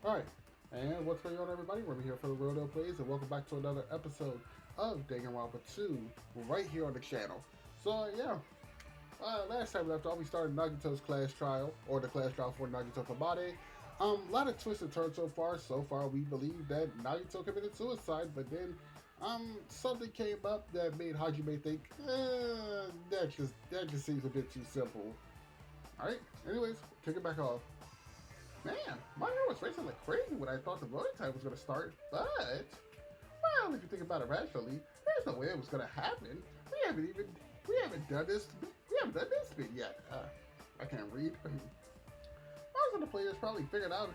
Alright, and what's going on, everybody? We're here for the Rodo Plays, and welcome back to another episode of Danganronpa 2 right here on the channel. So, yeah, last time we left off, we started Nagito's class trial, or the class trial for Nagito Tabare. A lot of twists and turns so far. So far, we believe that Nagito committed suicide, but then something came up that made Hajime think, that just seems a bit too simple. Alright, anyways, kick it back off. Man, my heart was racing like crazy when I thought the voting time was going to start, but, well, if you think about it rationally, there's no way it was going to happen. We haven't done this bit yet. I can't read. Most of the players probably figured that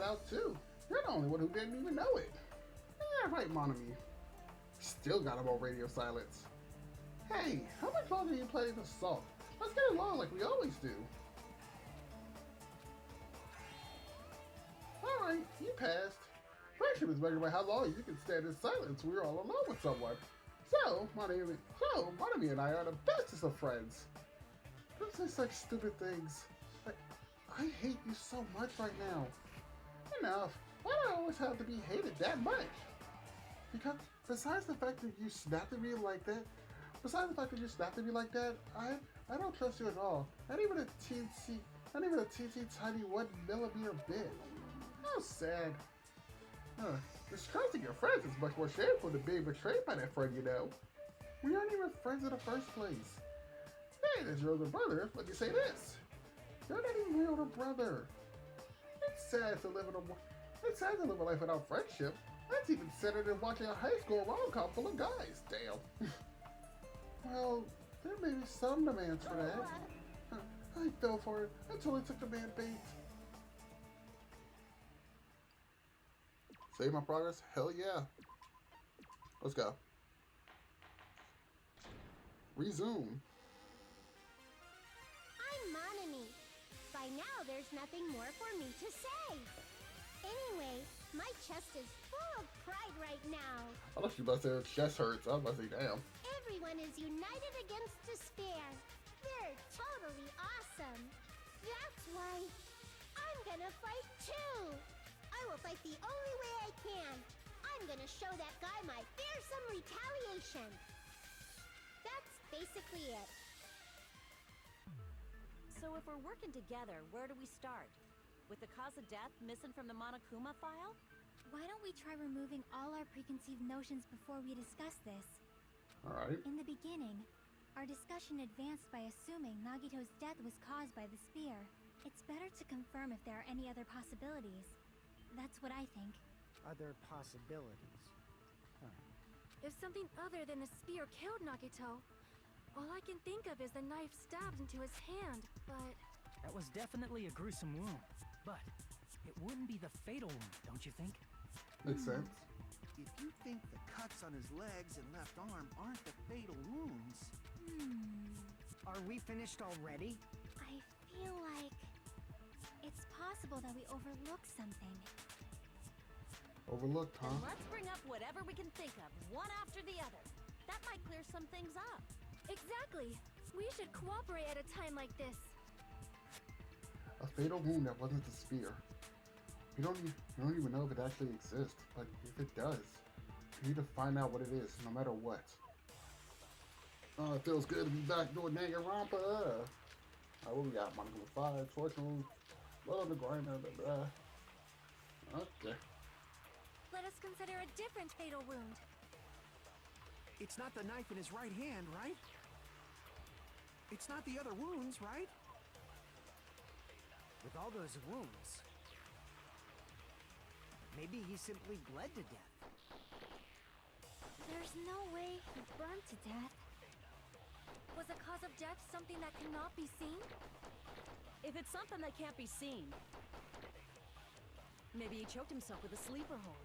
out too. You're the only one who didn't even know it. Yeah, right, Monami. Still got him on radio silence. Hey, how much longer are you planning to sulk? Let's get along like we always do. Alright, you passed. Friendship is measured by how long you can stand in silence when you're all alone with someone. So, Monami and I are the bestest of friends. Don't say such stupid things. I hate you so much right now. Enough. Why do I always have to be hated that much? Because besides the fact that you snapped at me like that, I don't trust you at all. Not even a teensy tiny 1 millimeter bit. How sad. Distrusting your friends is much more shameful than being betrayed by that friend, you know. We aren't even friends in the first place. Hey, there's your older brother. Let me say this. You're not even my older brother. It's sad to live a life without friendship. That's even sadder than watching a high school rom-com full of guys. Damn. Well, there may be some demands for that. I fell for it until I took the man bait. Save my progress? Hell yeah. Let's go. Resume. I'm Monami. By now, there's nothing more for me to say. Anyway, my chest is full of pride right now. I thought you about to say her chest hurts. I was about to say, damn. Everyone is united against despair. They're totally awesome. That's why I'm gonna fight too. I will fight the only way I can. I'm gonna show that guy my fearsome retaliation. That's basically it. So if we're working together, where do we start? With the cause of death missing from the Monokuma file? Why don't we try removing all our preconceived notions before we discuss this? Alright. In the beginning, our discussion advanced by assuming Nagito's death was caused by the spear. It's better to confirm if there are any other possibilities. That's what I think. Other possibilities. Huh. If something other than the spear killed Nagito, all I can think of is the knife stabbed into his hand, but... That was definitely a gruesome wound, but it wouldn't be the fatal wound, don't you think? Makes sense. If you think the cuts on his legs and left arm aren't the fatal wounds... Are we finished already? I feel like it's possible that we overlooked something. Overlooked, huh? Then let's bring up whatever we can think of, one after the other. That might clear some things up. Exactly. We should cooperate at a time like this. A fatal wound that wasn't the spear. You don't even know if it actually exists, but if it does, you need to find out what it is, no matter what. Oh, it feels good to be back doing Danganronpa. Alright, what we got? Monokuma 5, torture wound, blood on the grinder, blah, blah. Okay. Let us consider a different fatal wound. It's not the knife in his right hand, right? It's not the other wounds, right? With all those wounds, maybe he simply bled to death. There's no way he burned to death. Was the cause of death something that cannot be seen? If it's something that can't be seen, maybe he choked himself with a sleeper hold.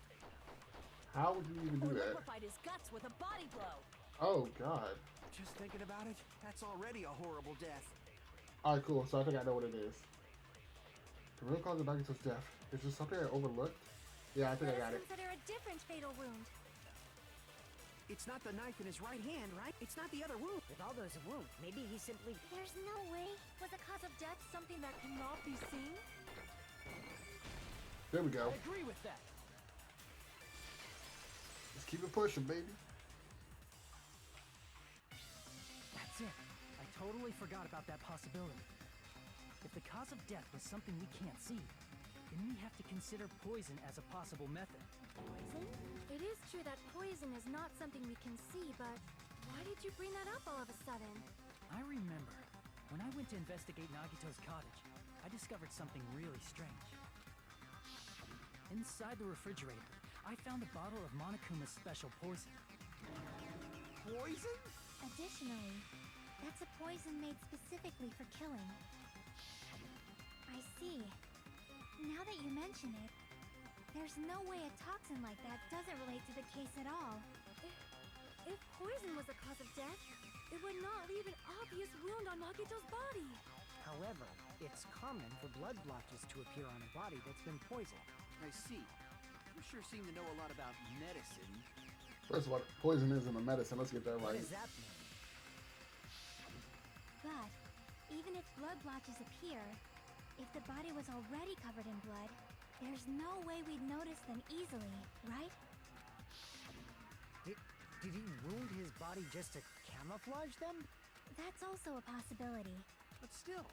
How would you even do Or that? liquefied his guts with a body blow. Oh, God. Just thinking about it, that's already a horrible death. Alright, cool. So I think I know what it is. The real cause of Nagito's death. Is this something I overlooked? Yeah, I think I got Let it. us consider a different fatal wound. It's not the knife in his right hand, right? It's not the other wound. With all those wounds, maybe he simply... There's no way. Was the cause of death something that cannot be seen? There we go. I agree with that. Let's keep it pushing, baby. That's it. I totally forgot about that possibility. If the cause of death was something we can't see, then we have to consider poison as a possible method. Poison? It is true that poison is not something we can see, but why did you bring that up all of a sudden? I remember, when I went to investigate Nagito's cottage, I discovered something really strange. Inside the refrigerator, I found a bottle of Monokuma's special poison. Poison? Additionally, that's a poison made specifically for killing. I see. Now that you mention it, there's no way a toxin like that doesn't relate to the case at all. If poison was the cause of death, it would not leave an obvious wound on Nagito's body. However, it's common for blood blotches to appear on a body that's been poisoned. I see. You sure seem to know a lot about medicine. First of all, poison isn't a medicine. Let's get that What right. does that mean? But, even if blood blotches appear, if the body was already covered in blood, there's no way we'd notice them easily, right? Did he wound his body just to camouflage them? That's also a possibility. But still,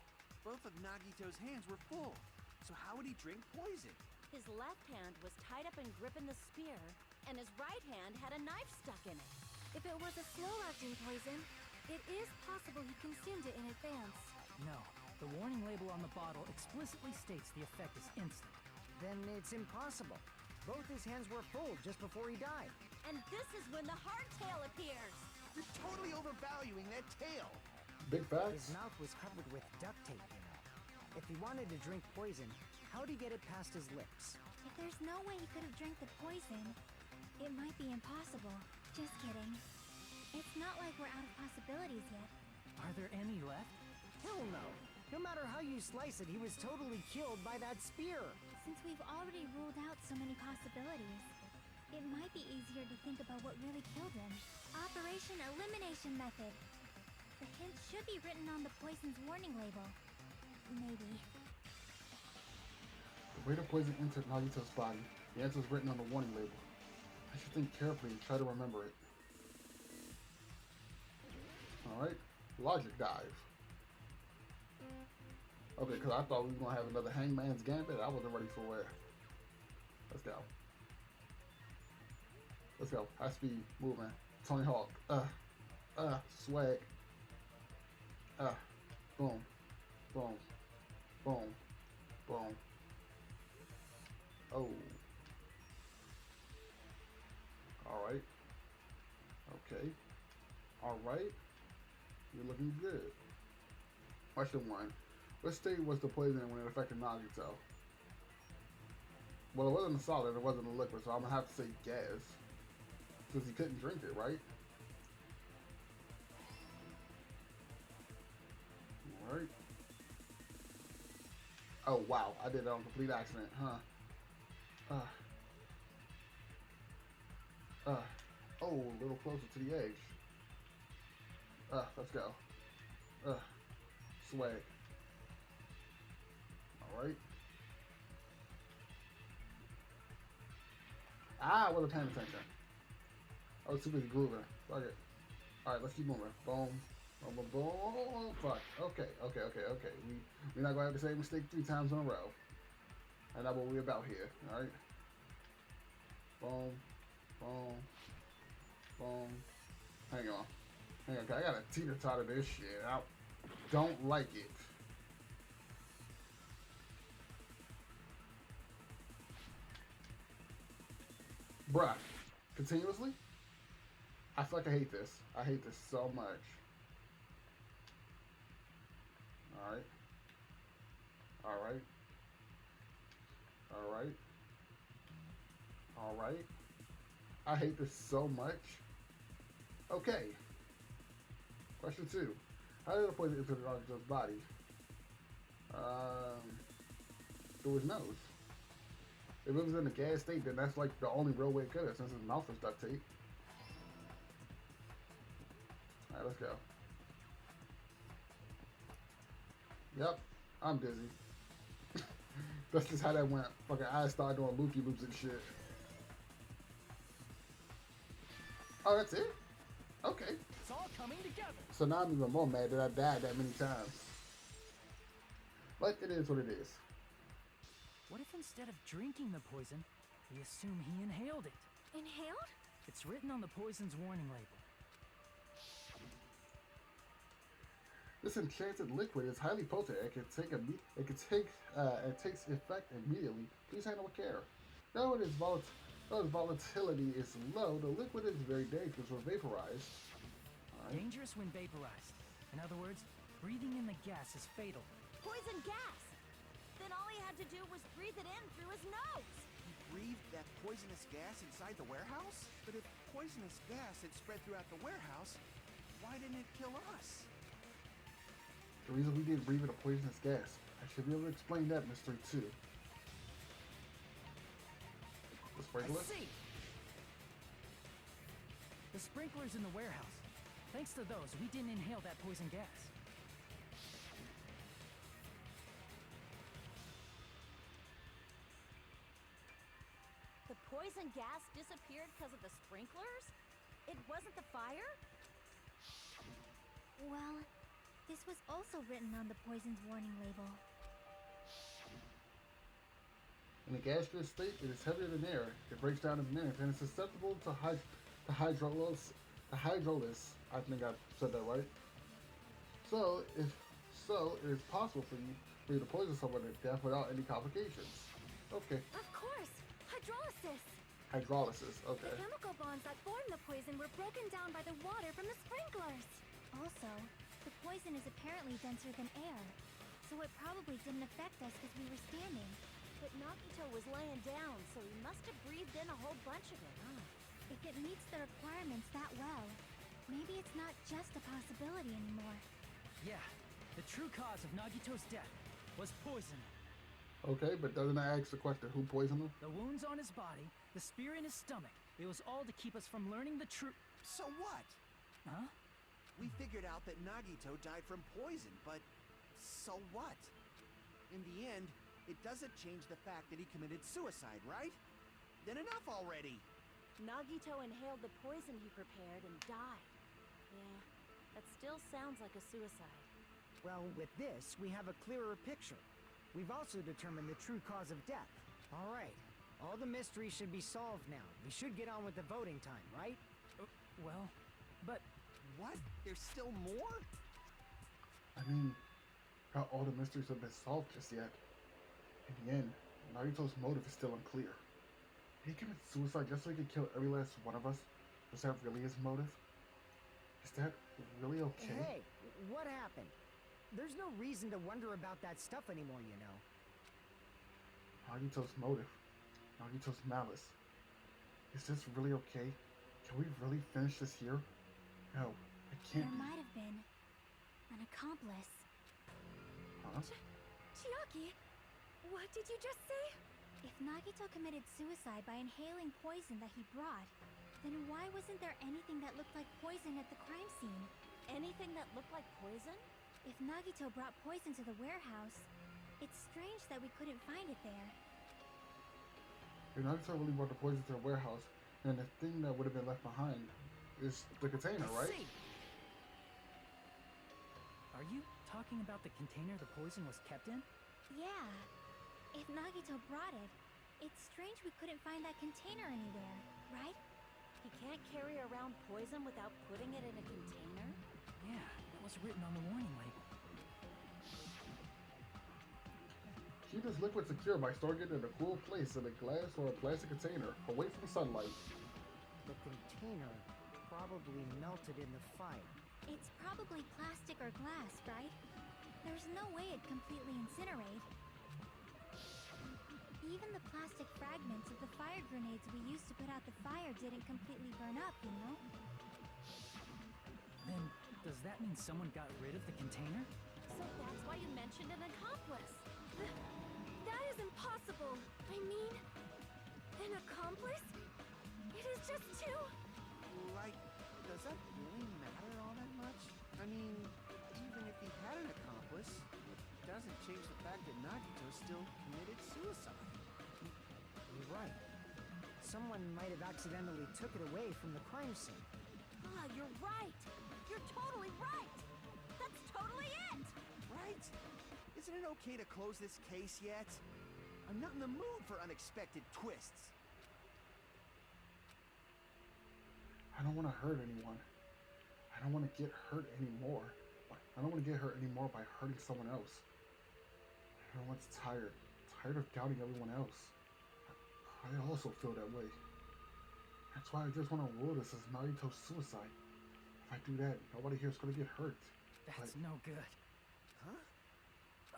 both of Nagito's hands were full. So how would he drink poison? His left hand was tied up and gripping the spear, and his right hand had a knife stuck in it. If it was a slow-acting poison, it is possible he consumed it in advance. No, the warning label on the bottle explicitly states the effect is instant. Then it's impossible. Both his hands were full just before he died. And this is when the hardtail appears. You're totally overvaluing that tail. Big His facts. mouth was covered with duct tape, you know. If he wanted to drink poison, how'd he get it past his lips? If there's no way he could have drank the poison, it might be impossible. Just kidding. It's not like we're out of possibilities yet. Are there any left? Hell no. No matter how you slice it, he was totally killed by that spear. Since we've already ruled out so many possibilities, it might be easier to think about what really killed him. Operation Elimination Method. The hint should be written on the poison's warning label. Maybe. The way the poison entered Nagito's body. The answer is written on the warning label. I should think carefully and try to remember it. Alright. Logic dive. Okay, because I thought we were going to have another Hangman's Gambit. I wasn't ready for it. Let's go. Let's go. High speed movement. Tony Hawk. Swag. Boom. Boom. Boom. Boom. Oh. Alright. Okay. Alright. You're looking good. Question 1. What state was the poison when it affected Nagito? Well, it wasn't a solid, it wasn't a liquid, so I'm gonna have to say gas. Because he couldn't drink it, right? Alright. Oh, wow. I did it on complete accident, huh? Oh, a little closer to the edge. Let's go. Swag. Alright. I wasn't paying attention. I was too busy grooving. Fuck it. Alright, let's keep moving. Boom. Boom, boom, boom. Fuck. Okay. We're not gonna have the same mistake 3 times in a row. And that's what we're about here. Alright. Boom. Boom. Boom. Hang on. I gotta teeter-totter this shit. I don't like it. Bruh. Continuously? I feel like I hate this. I hate this so much. Alright. Alright. Alright. Alright. I hate this so much. Okay. Question 2. How did the poison enter the Nagito's body? Through his nose. If it was in a gas state, then that's like the only real way it could have, since his mouth was duct tape. Alright, let's go. Yep, I'm dizzy. That's just how that went. Fucking eyes started doing loopy loops and shit. Oh, that's it? Okay. It's all coming together. So now I'm even more mad that I died that many times. But it is what it is. What if instead of drinking the poison, we assume he inhaled it? Inhaled? It's written on the poison's warning label. This enchanted liquid is highly potent and it takes effect immediately. Please handle with care. Though its volatility is low, the liquid is very dangerous when vaporized. Right. Dangerous when vaporized. In other words, breathing in the gas is fatal. Poison gas! Then all he had to do was breathe it in through his nose! He breathed that poisonous gas inside the warehouse? But if poisonous gas had spread throughout the warehouse, why didn't it kill us? The reason we didn't breathe in a poisonous gas. I should be able to explain that mystery too. The sprinklers? I see. The sprinklers in the warehouse. Thanks to those, we didn't inhale that poison gas. The poison gas disappeared because of the sprinklers? It wasn't the fire? Well, this was also written on the poison's warning label. In a gaseous state, it is heavier than air. It breaks down in minutes and is susceptible to hydrolysis. I think I said that right. So it is possible for you to poison someone to death without any complications. Okay. Of course! Hydrolysis! Hydrolysis, okay. The chemical bonds that form the poison were broken down by the water from the sprinklers. Also, the poison is apparently denser than air, so it probably didn't affect us because we were standing. But Nagito was laying down, so he must have breathed in a whole bunch of it, huh? If it meets the requirements that well, maybe it's not just a possibility anymore. Yeah, the true cause of Nagito's death was poison. Okay, but doesn't that ask the question, who poisoned him? The wounds on his body, the spear in his stomach, it was all to keep us from learning the truth. So what? Huh? We figured out that Nagito died from poison, but so what? In the end, it doesn't change the fact that he committed suicide, right? Then enough already! Nagito inhaled the poison he prepared and died. Yeah, that still sounds like a suicide. Well, with this, we have a clearer picture. We've also determined the true cause of death. All right. All the mysteries should be solved now. We should get on with the voting time, right? Well, but... What? There's still more? I mean, not all the mysteries have been solved just yet. In the end, Nagito's motive is still unclear. Did he commit suicide just so he could kill every last one of us? Was that really his motive? Is that really okay? Hey, what happened? There's no reason to wonder about that stuff anymore, you know. Nagito's motive. Nagito's malice. Is this really okay? Can we really finish this here? No, I can't. There might have been an accomplice. Huh? Chiaki, what did you just say? If Nagito committed suicide by inhaling poison that he brought, then why wasn't there anything that looked like poison at the crime scene? Anything that looked like poison? If Nagito brought poison to the warehouse, it's strange that we couldn't find it there. If Nagito really brought the poison to the warehouse, then the thing that would have been left behind is the container, right? See. Are you talking about the container the poison was kept in? Yeah. If Nagito brought it, it's strange we couldn't find that container anywhere, right? He can't carry around poison without putting it in a container? Yeah, that was written on the warning label. Keep this liquid secure by storing it in a cool place in a glass or a plastic container, away from sunlight. The container probably melted in the fire. It's probably plastic or glass, right? There's no way it'd completely incinerate. Even the plastic fragments of the fire grenades we used to put out the fire didn't completely burn up, you know? Then, does that mean someone got rid of the container? So that's why you mentioned an accomplice. That is impossible. I mean, an accomplice? It is just too... Like, does that really matter all that much? I mean, even if he had an accomplice, it doesn't change the fact that Nagito still committed suicide. suicide. You're right. Someone might have accidentally took it away from the crime scene. Ah, you're right. You're totally right. That's totally it. Right? Isn't it okay to close this case yet? I'm not in the mood for unexpected twists. I don't want to hurt anyone. I don't want to get hurt anymore. I don't want to get hurt anymore by hurting someone else. Everyone's tired. Tired of doubting everyone else. I also feel that way. That's why I just want to rule this as Nagito's suicide. If I do that, nobody here is going to get hurt. That's no good. Huh?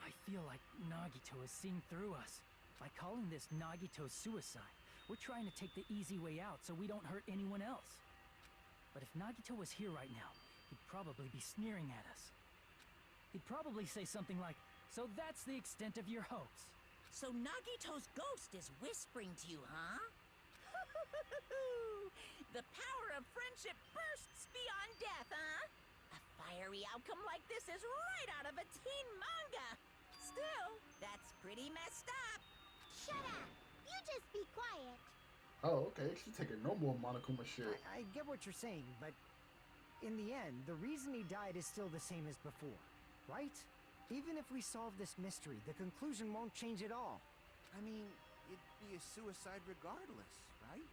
I feel like Nagito is seeing through us. By calling this Nagito's suicide, we're trying to take the easy way out so we don't hurt anyone else. But if Nagito was here right now, he'd probably be sneering at us. He'd probably say something like, "So that's the extent of your hoax." So Nagito's ghost is whispering to you, huh? The power of friendship bursts beyond death, huh? A fiery outcome like this is right out of a teen manga. Still, that's pretty messed up. Shut up! You just be quiet. Oh, okay. She's taking no more Monokuma shit. I get what you're saying, but in the end, the reason he died is still the same as before, right? Even if we solve this mystery, the conclusion won't change at all. I mean, it'd be a suicide regardless, right?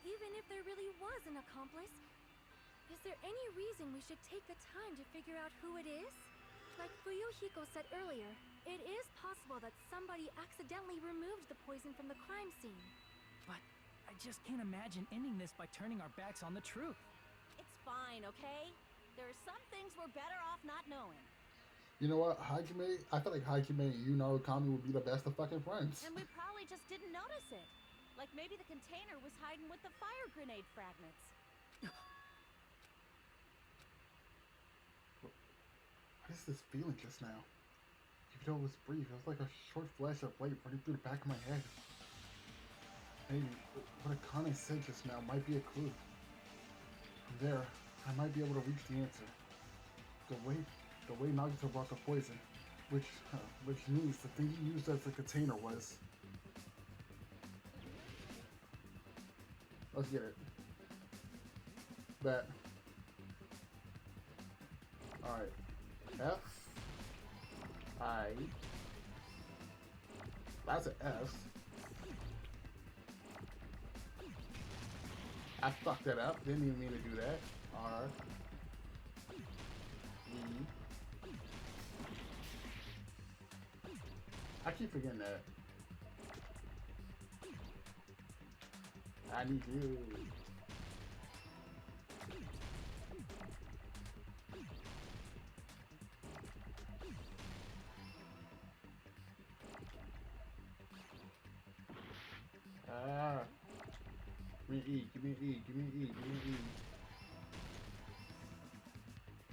Even if there really was an accomplice, is there any reason we should take the time to figure out who it is? Like Fuyuhiko said earlier, it is possible that somebody accidentally removed the poison from the crime scene. But I just can't imagine ending this by turning our backs on the truth. It's fine, okay? There are some things we're better off not knowing. You know what, Hajime? I feel like Hajime and you, Narukami, would be the best of fucking friends. And we probably just didn't notice it. Like maybe the container was hiding with the fire grenade fragments. What is this feeling just now? Even though it was brief, it was like a short flash of light running through the back of my head. Maybe what Akane said just now might be a clue. From there, I might be able to reach the answer. The way Nagito brought the poison, which means the thing he used as the container was. Let's get it. Bet. Alright. F. I. That's an F. I fucked that up. Didn't even mean to do that. R. E. I keep forgetting that. I need you. Give me an E, give me an E, give me an E, give me an E.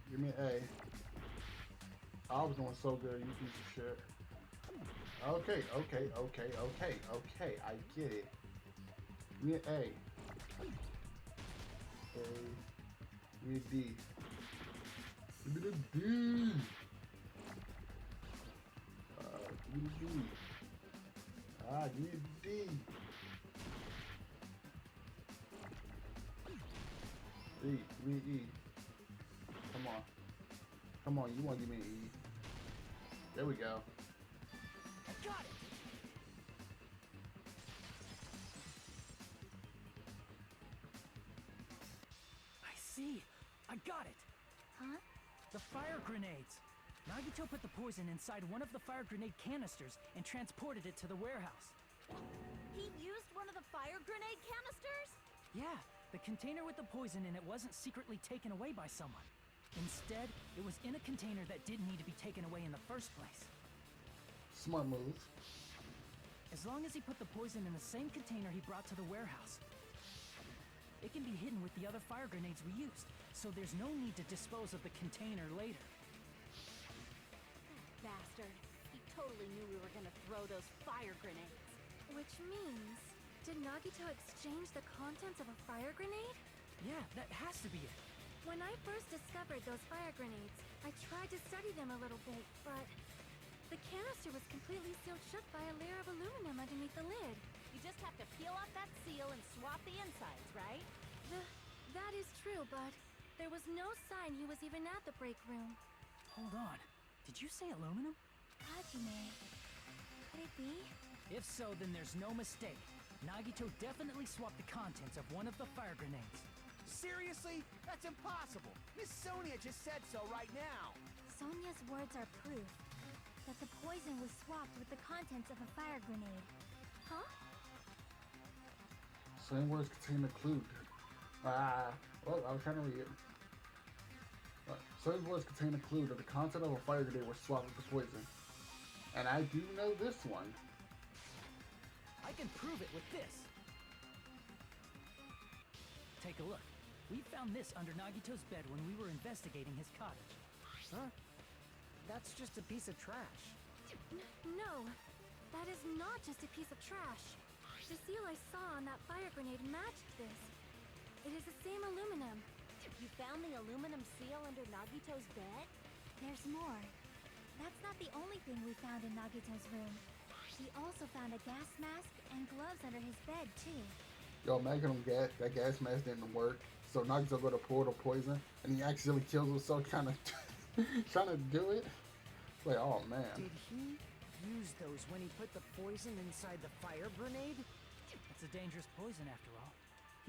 Give me an A. I was doing so good, you piece of shit. Okay, I get it. Give me an A. A. Give me a D. Give me the D. Give me the D. Give me the D. E. Give me an E. Come on. Come on, you want to give me an E. There we go. I got it! I see! I got it! Huh? The fire grenades! Nagito put the poison inside one of the fire grenade canisters and transported it to the warehouse. He used one of the fire grenade canisters? Yeah, the container with the poison in it wasn't secretly taken away by someone. Instead, it was in a container that didn't need to be taken away in the first place. Smart move. As long as he put the poison in the same container he brought to the warehouse, it can be hidden with the other fire grenades we used, so there's no need to dispose of the container later. Bastard. He totally knew we were gonna throw those fire grenades. Which means, did Nagito exchange the contents of a fire grenade? Yeah, that has to be it. When I first discovered those fire grenades, I tried to study them a little bit, but the canister was completely sealed shut by a layer of aluminum underneath the lid. You just have to peel off that seal and swap the insides, right? That is true, but there was no sign he was even at the break room. Hold on. Did you say aluminum? Hajime. Could it be? If so, then there's no mistake. Nagito definitely swapped the contents of one of the fire grenades. Seriously? That's impossible. Miss Sonia just said so right now. Sonia's words are proof that the poison was swapped with the contents of a fire grenade. Huh? Same words contain a clue. Well, I was trying to read it. Certain words contain a clue that the content of a fire grenade was swapped with the poison. And I do know this one. I can prove it with this. Take a look. We found this under Nagito's bed when we were investigating his cottage. Huh? That's just a piece of trash. No, that is not just a piece of trash. The seal I saw on that fire grenade matched this. It is the same aluminum. You found the aluminum seal under Nagito's bed? There's more. That's not the only thing we found in Nagito's room. He also found a gas mask and gloves under his bed, too. Yo, imagine that gas mask didn't work. So Nagito go to pour the poison, and he accidentally kills himself trying to do it. It's like, oh man. Did he use those when he put the poison inside the fire grenade? It's a dangerous poison after all.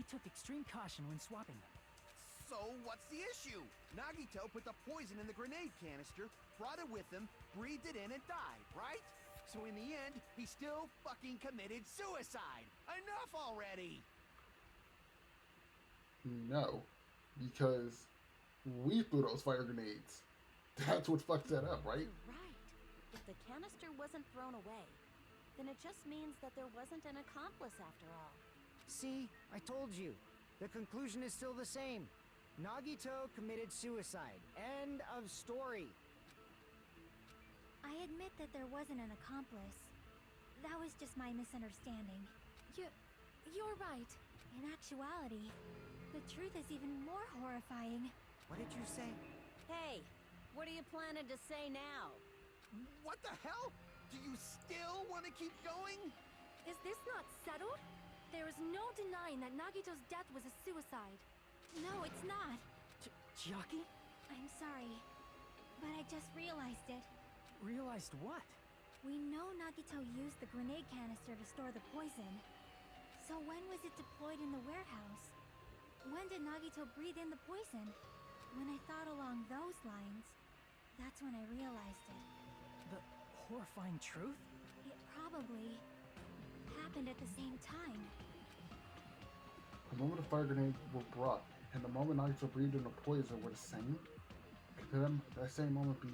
He took extreme caution when swapping them. So what's the issue? Nagito put the poison in the grenade canister, brought it with him, breathed it in, and died, right? So in the end, he still fucking committed suicide. Enough already! No, because we threw those fire grenades. That's what fucked that up, right? You're right. If the canister wasn't thrown away, then it just means that there wasn't an accomplice after all. See, I told you. The conclusion is still the same. Nagito committed suicide. End of story. I admit that there wasn't an accomplice. That was just my misunderstanding. You're right. In actuality, the truth is even more horrifying. What did you say? Hey, what are you planning to say now? What the hell? Do you still want to keep going? Is this not settled? There is no denying that Nagito's death was a suicide. No, it's not. Chiaki? I'm sorry, but I just realized it. Realized what? We know Nagito used the grenade canister to store the poison. So when was it deployed in the warehouse? When did Nagito breathe in the poison? When I thought along those lines, that's when I realized it. The horrifying truth? It probably happened at the same time. The moment the fire grenades were brought and the moment Nagito breathed in the poison were the same? Could that same moment be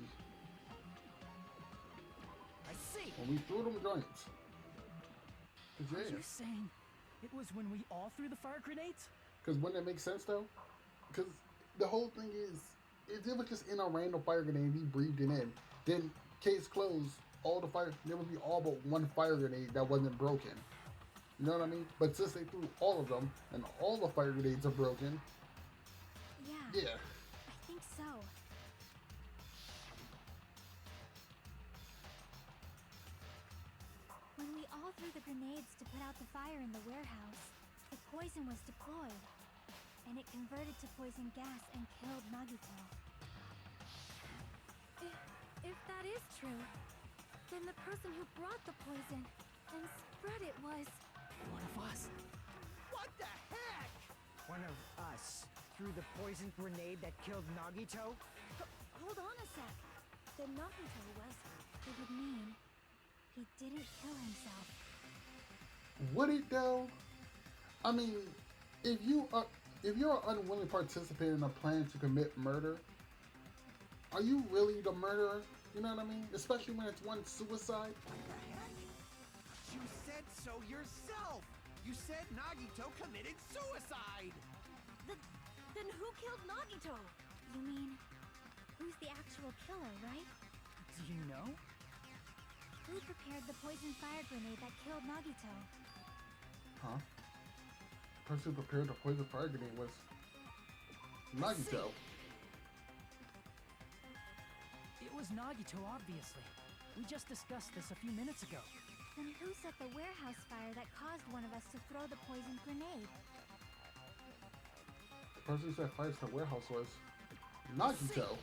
I see. when we threw them joints? Are Yeah. you saying it was when we all threw the fire grenades? Because wouldn't it make sense though? Because the whole thing is, if it was just in a random fire grenade and he breathed it in, then case closed, all the fire, there would be all but one fire grenade that wasn't broken. You know what I mean? But since they threw all of them and all the fire grenades are broken, Yeah. yeah. I think so. When we all threw the grenades to put out the fire in the warehouse, the poison was deployed, and it converted to poison gas and killed Nagito. If that is true, then the person who brought the poison and spread it was... One of us? What the heck? One of us threw the poison grenade that killed Nagito? Hold on a sec. Then Nagito was... It would mean he didn't kill himself. Would it though? I mean, if you're an unwilling participant in a plan to commit murder, are you really the murderer? You know what I mean? Especially when it's one suicide. What the heck? You said so yourself! You said Nagito committed suicide! Then who killed Nagito? You mean, who's the actual killer, right? Do you know? Who prepared the poison fire grenade that killed Nagito? Huh? The person who prepared the poison fire grenade was Nagito. It was Nagito, obviously. We just discussed this a few minutes ago. Then who set the warehouse fire that caused one of us to throw the poisoned grenade? The person who set fire to the warehouse was Nagito.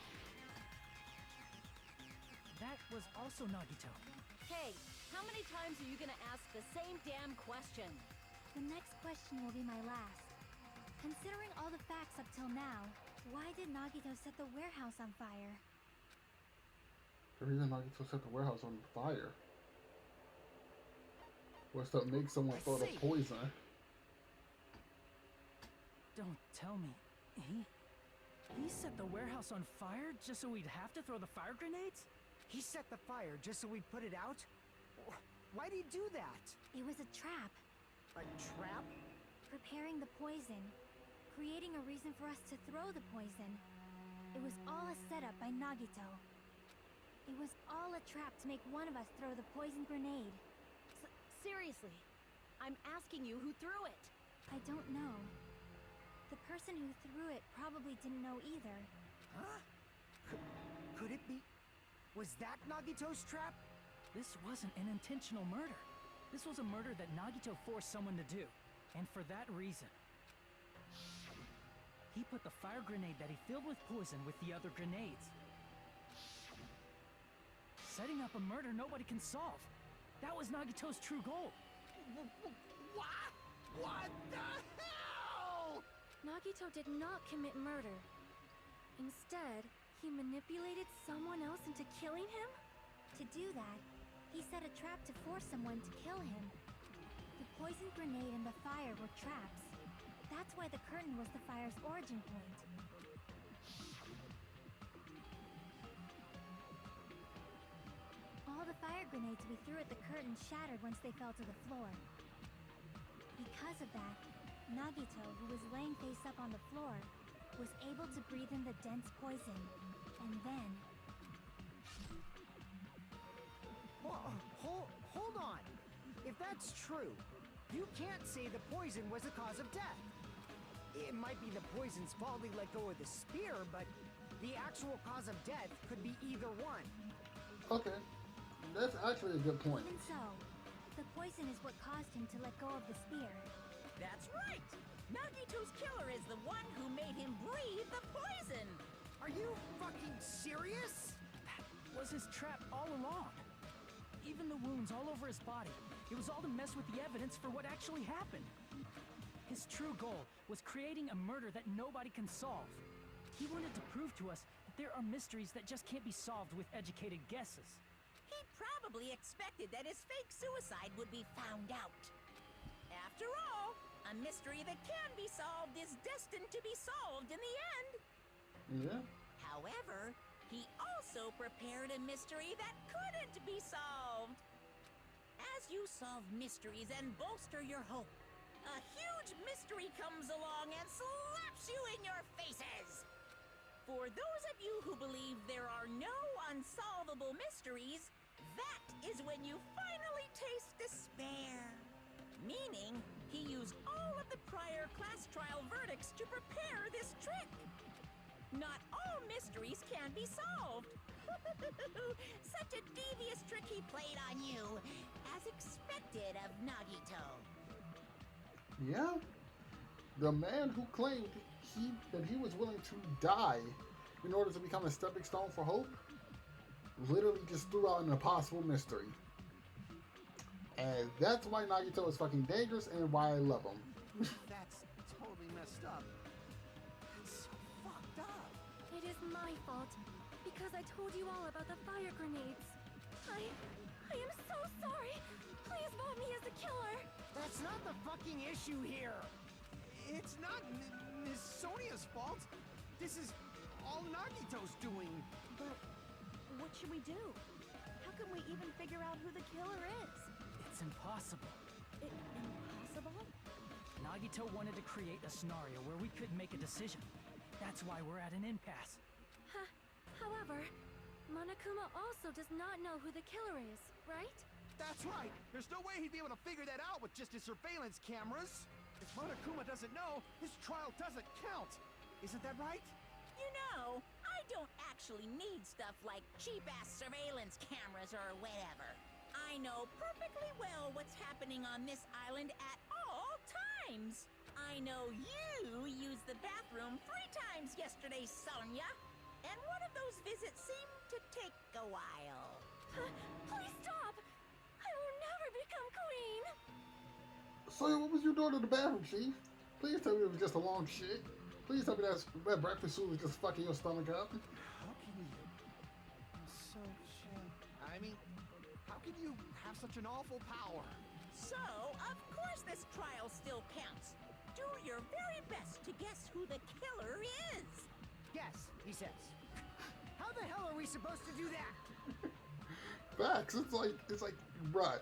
That was also Nagito. Hey, how many times are you gonna ask the same damn question? The next question will be my last. Considering all the facts up till now, why did Nagito set the warehouse on fire? The reason Nagito set the warehouse on fire was to make someone throw the poison. Don't tell me. He set the warehouse on fire just so we'd have to throw the fire grenades? He set the fire just so we'd put it out? Why'd he do that? It was a trap. A trap? Preparing the poison. Creating a reason for us to throw the poison. It was all a setup by Nagito. It was all a trap to make one of us throw the poison grenade. Seriously, I'm asking you who threw it. I don't know. The person who threw it probably didn't know either. Huh? Could it be? Was that Nagito's trap? This wasn't an intentional murder. This was a murder that Nagito forced someone to do. And for that reason, he put the fire grenade that he filled with poison with the other grenades. Setting up a murder nobody can solve. That was Nagito's true goal. What? What the hell? Nagito did not commit murder. Instead, he manipulated someone else into killing him? To do that, he set a trap to force someone to kill him. The poison grenade and the fire were traps. That's why the curtain was the fire's origin point. All the fire grenades we threw at the curtain shattered once they fell to the floor. Because of that, Nagito, who was laying face up on the floor, was able to breathe in the dense poison. And then... Hold on! If that's true, you can't say the poison was the cause of death. It might be the poison's fault he let go of the spear, but the actual cause of death could be either one. Okay, that's actually a good point. Even so, the poison is what caused him to let go of the spear. That's right! Nagito's killer is the one who made him breathe the poison! Are you fucking serious? That was his trap all along. Even the wounds all over his body. It was all to mess with the evidence for what actually happened. His true goal was creating a murder that nobody can solve. He wanted to prove to us that there are mysteries that just can't be solved with educated guesses. He probably expected that his fake suicide would be found out. After all, a mystery that can be solved is destined to be solved in the end. Yeah. However, he also prepared a mystery that couldn't be solved. As you solve mysteries and bolster your hope, a huge mystery comes along and slaps you in your faces. For those of you who believe there are no unsolvable mysteries, that is when you finally taste despair. Meaning, he used all of the prior class trial verdicts to prepare this trick. Not all mysteries can be solved. Such a devious trick he played on you, as expected of Nagito. Yeah. The man who claimed that he was willing to die in order to become a stepping stone for hope literally just threw out an impossible mystery. And that's why Nagito is fucking dangerous and why I love him. That's totally messed up. That's so fucked up. It is my fault, because I told you all about the fire grenades. I am so sorry. Please vote me as the killer. That's not the fucking issue here. It's not Miss Sonia's fault. This is all Nagito's doing. But what should we do? How can we even figure out who the killer is? It's impossible. Impossible? Nagito wanted to create a scenario where we couldn't make a decision. That's why we're at an impasse. However, Monokuma also does not know who the killer is, right? That's right. There's no way he'd be able to figure that out with just his surveillance cameras. If Monokuma doesn't know, his trial doesn't count. Isn't that right? You know, I don't actually need stuff like cheap-ass surveillance cameras or whatever. I know perfectly well what's happening on this island at all times. I know you used the bathroom 3 times yesterday, Sonia. And one of those visits seemed to take a while. Please stop! I will never become queen! So what was you doing in the bathroom, Chief? Please tell me it was just a long shit. Please tell me that breakfast food was just fucking your stomach up. How can you? I'm so shit. I mean, how can you have such an awful power? So, of course this trial still counts. Do your very best to guess who the killer is. Yes, he says. How the hell are we supposed to do that? Facts. It's like, bruh.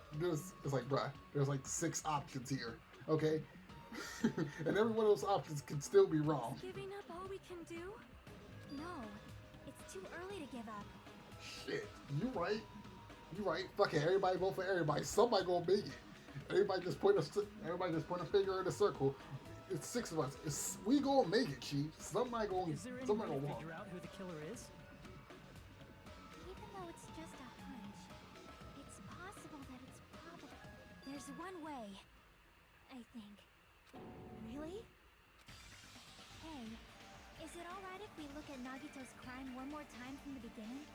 There's like 6 options here. Okay, and every one of those options can still be wrong. Giving up all we can do? No, it's too early to give up. Shit, you right. You right. Fuck it. Everybody vote for everybody. Somebody gonna make it. Everybody just point a finger in a circle. It's 6 of us. We gonna make it, Chief. Somebody gonna Is there any way somebody to gonna walk. figure out who the killer is? Even though it's just a hunch, it's possible that it's probably... There's one way, I think. Really? Hey, is it alright if we look at Nagito's crime one more time from the beginning?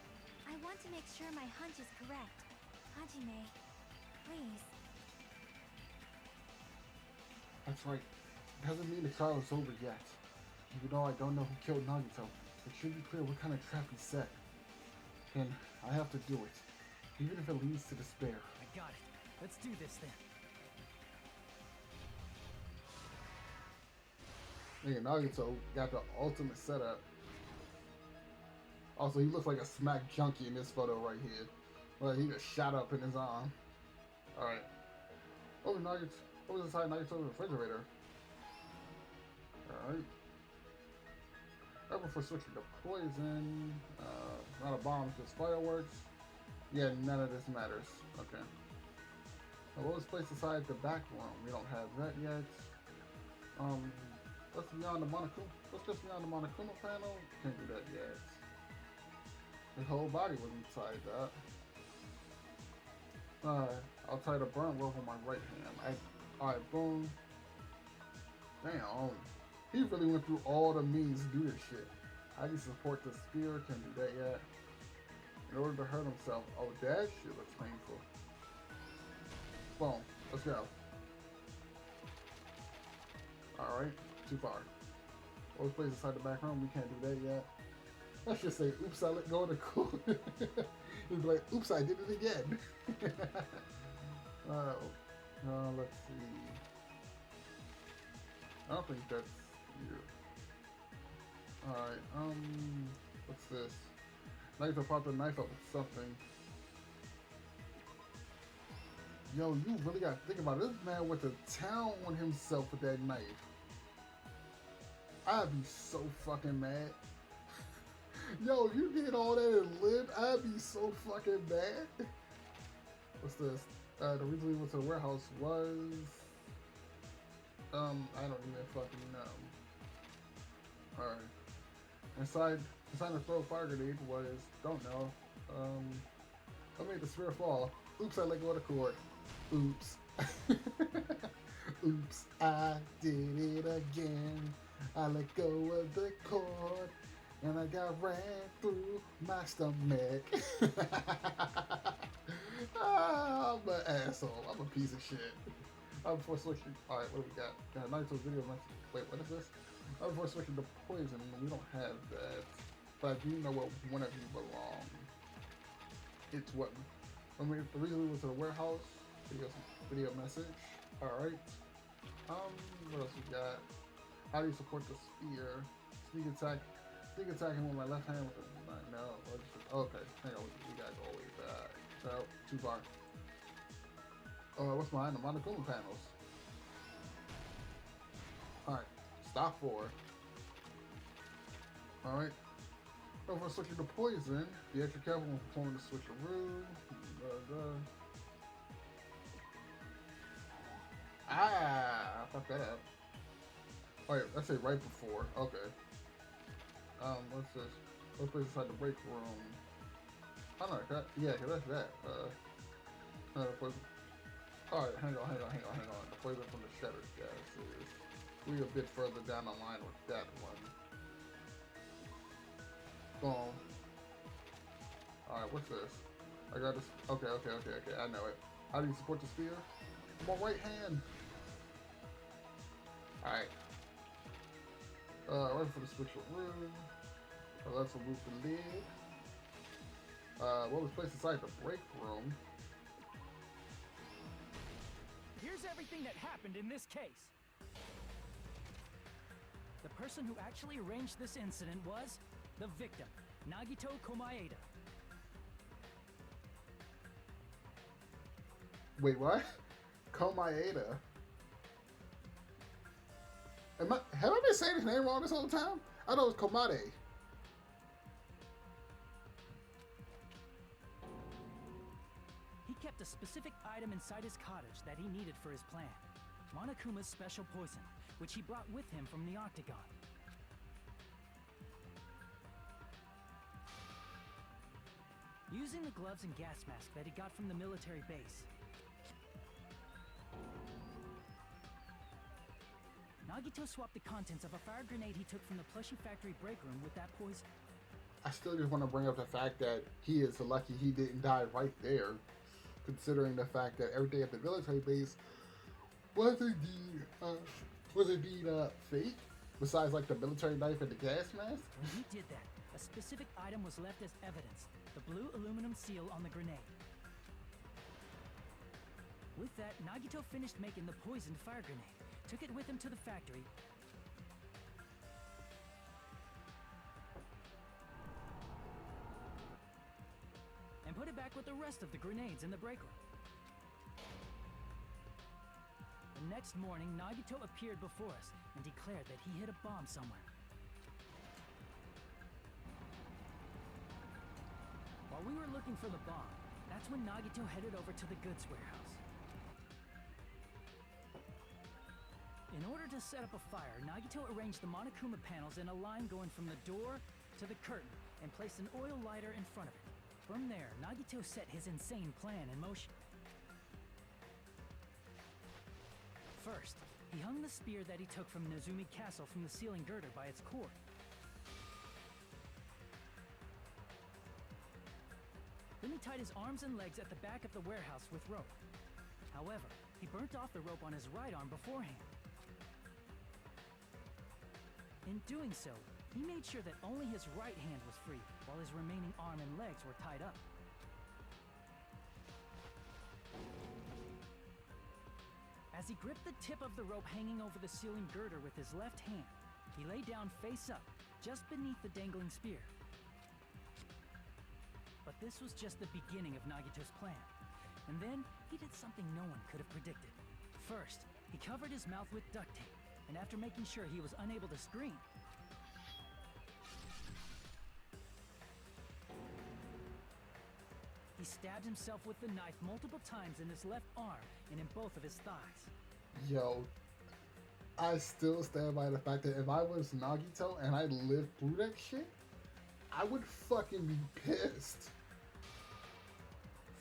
I want to make sure my hunch is correct. Hajime, please. That's right. Doesn't mean the trial is over yet. Even though I don't know who killed Nagito, it should be clear what kind of trap he set. And I have to do it, even if it leads to despair. I got it. Let's do this then. Nigga, Nagito got the ultimate setup. Also, he looks like a smack junkie in this photo right here. Well, he just shot up in his arm. Alright. Over Nagito. Over inside Nagito's refrigerator. Alright. Right before switching to poison. Not a bomb, just fireworks. Yeah, none of this matters. Okay. Now, what was placed aside the back room? We don't have that yet. What's beyond the Monokuma? What's just beyond the Monokuma panel? Can't do that yet. His whole body was inside that. I'll try the burnt rope on my right hand. Alright, boom. Damn. He really went through all the means to do this shit. How do you support the spear? Can't do that yet. In order to hurt himself. Oh, that shit looks painful. Boom. Let's go. Alright. Too far. What was placed inside the back room? We can't do that yet. Let's just say, oops, I let go of the cool. He'd be like, oops, I did it again. Let's see. I don't think that's you. Alright, what's this? Nagito popped a knife up with something. Yo, you really gotta think about it. This man went to town on himself with that knife. I'd be so fucking mad. Yo, you did all that and lived, I'd be so fucking mad. What's this? The reason we went to the warehouse was... I don't even fucking know. Alright. Inside the throw fire grenade was... Don't know. I made the spear fall. Oops, I let go of the cord. Oops. Oops, I did it again. I let go of the cord. And I got ran through my stomach. I'm an asshole. I'm a piece of shit. Before switching, alright, what do we got? Nagito's video message. Wait, what is this? Before switching to poison, we don't have that. But I do know what one of you belong. It's what? The reason we went to the warehouse. Video message. Alright. What else we got? How do you support the spear? Sneak attack. Sneak attacking with my left hand with the no. Okay, hang on. We gotta go way back. So too far. What's behind the Monokuma panels? Alright, stop 4. Alright. Over switching to poison. Be extra careful when performing the switcheroo. I fucked that up. Wait, let's say right before. Okay. What's this? What place inside the break room? I don't know. Yeah, that's that. Alright, hang on. The poison from the shattered gas is. We're a bit further down the line with that one. Boom. Alright, what's this? I got this. Okay. I know it. How do you support the spear? My right hand. Alright. Right for the switch room. Let's remove the lid. What was placed inside the break room? Here's everything that happened in this case. The person who actually arranged this incident was the victim, Nagito Komaeda. Wait, what? Komaeda? Have I been saying his name wrong this whole time? I thought it was Komade. He kept a specific item inside his cottage that he needed for his plan. Monokuma's special poison, which he brought with him from the Octagon. Using the gloves and gas mask that he got from the military base, Nagito swapped the contents of a fire grenade he took from the plushie factory break room with that poison. I still just want to bring up the fact that he is lucky he didn't die right there, considering the fact that everything at the military base was indeed fake, besides like the military knife and the gas mask. When he did that, a specific item was left as evidence, the blue aluminum seal on the grenade. With that, Nagito finished making the poisoned fire grenade, took it with him to the factory, and put it back with the rest of the grenades in the break room. The next morning, Nagito appeared before us and declared that he hid a bomb somewhere. While we were looking for the bomb, that's when Nagito headed over to the goods warehouse. In order to set up a fire, Nagito arranged the Monokuma panels in a line going from the door to the curtain and placed an oil lighter in front of it. From there, Nagito set his insane plan in motion. First, he hung the spear that he took from Nezumi Castle from the ceiling girder by its cord. Then he tied his arms and legs at the back of the warehouse with rope. However, he burnt off the rope on his right arm beforehand. In doing so, he made sure that only his right hand was free, while his remaining arm and legs were tied up. As he gripped the tip of the rope hanging over the ceiling girder with his left hand, he lay down face up, just beneath the dangling spear. But this was just the beginning of Nagito's plan. And then, he did something no one could have predicted. First, he covered his mouth with duct tape, and after making sure he was unable to scream, he stabbed himself with the knife multiple times in his left arm and in both of his thighs. Yo, I still stand by the fact that if I was Nagito and I lived through that shit, I would fucking be pissed.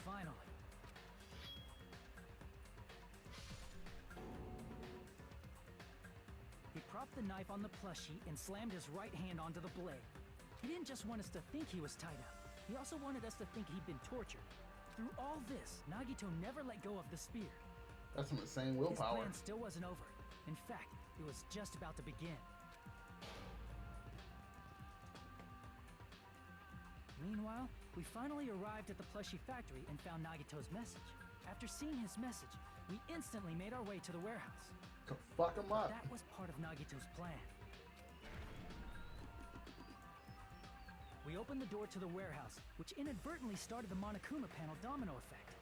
Finally, he propped the knife on the plushie and slammed his right hand onto the blade. He didn't just want us to think he was tied up. He also wanted us to think he'd been tortured. Through all this, Nagito never let go of the spear. That's some insane willpower. His plan still wasn't over. In fact, it was just about to begin. Meanwhile, we finally arrived at the plushie factory and found Nagito's message. After seeing his message, we instantly made our way to the warehouse. To fuck him up. That was part of Nagito's plan. We opened the door to the warehouse, which inadvertently started the Monokuma panel domino effect.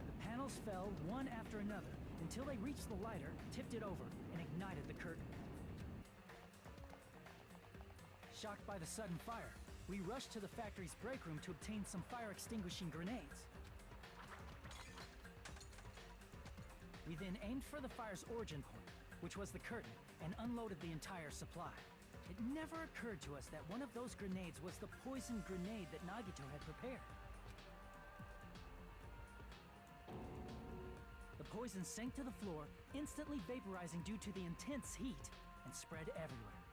The panels fell one after another until they reached the lighter, tipped it over, and ignited the curtain. Shocked by the sudden fire, we rushed to the factory's break room to obtain some fire-extinguishing grenades. We then aimed for the fire's origin point, which was the curtain, and unloaded the entire supply. It never occurred to us that one of those grenades was the poison grenade that Nagito had prepared. The poison sank to the floor, instantly vaporizing due to the intense heat, and spread everywhere.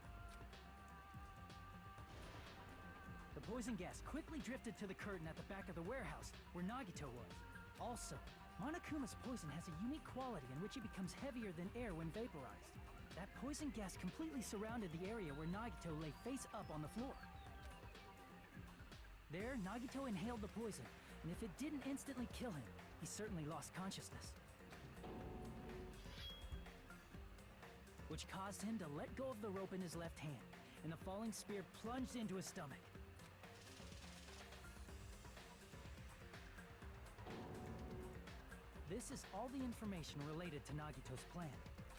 The poison gas quickly drifted to the curtain at the back of the warehouse, where Nagito was. Also, Monokuma's poison has a unique quality in which it becomes heavier than air when vaporized. That poison gas completely surrounded the area where Nagito lay face up on the floor. There, Nagito inhaled the poison, and if it didn't instantly kill him, he certainly lost consciousness. Which caused him to let go of the rope in his left hand, and the falling spear plunged into his stomach. This is all the information related to Nagito's plan.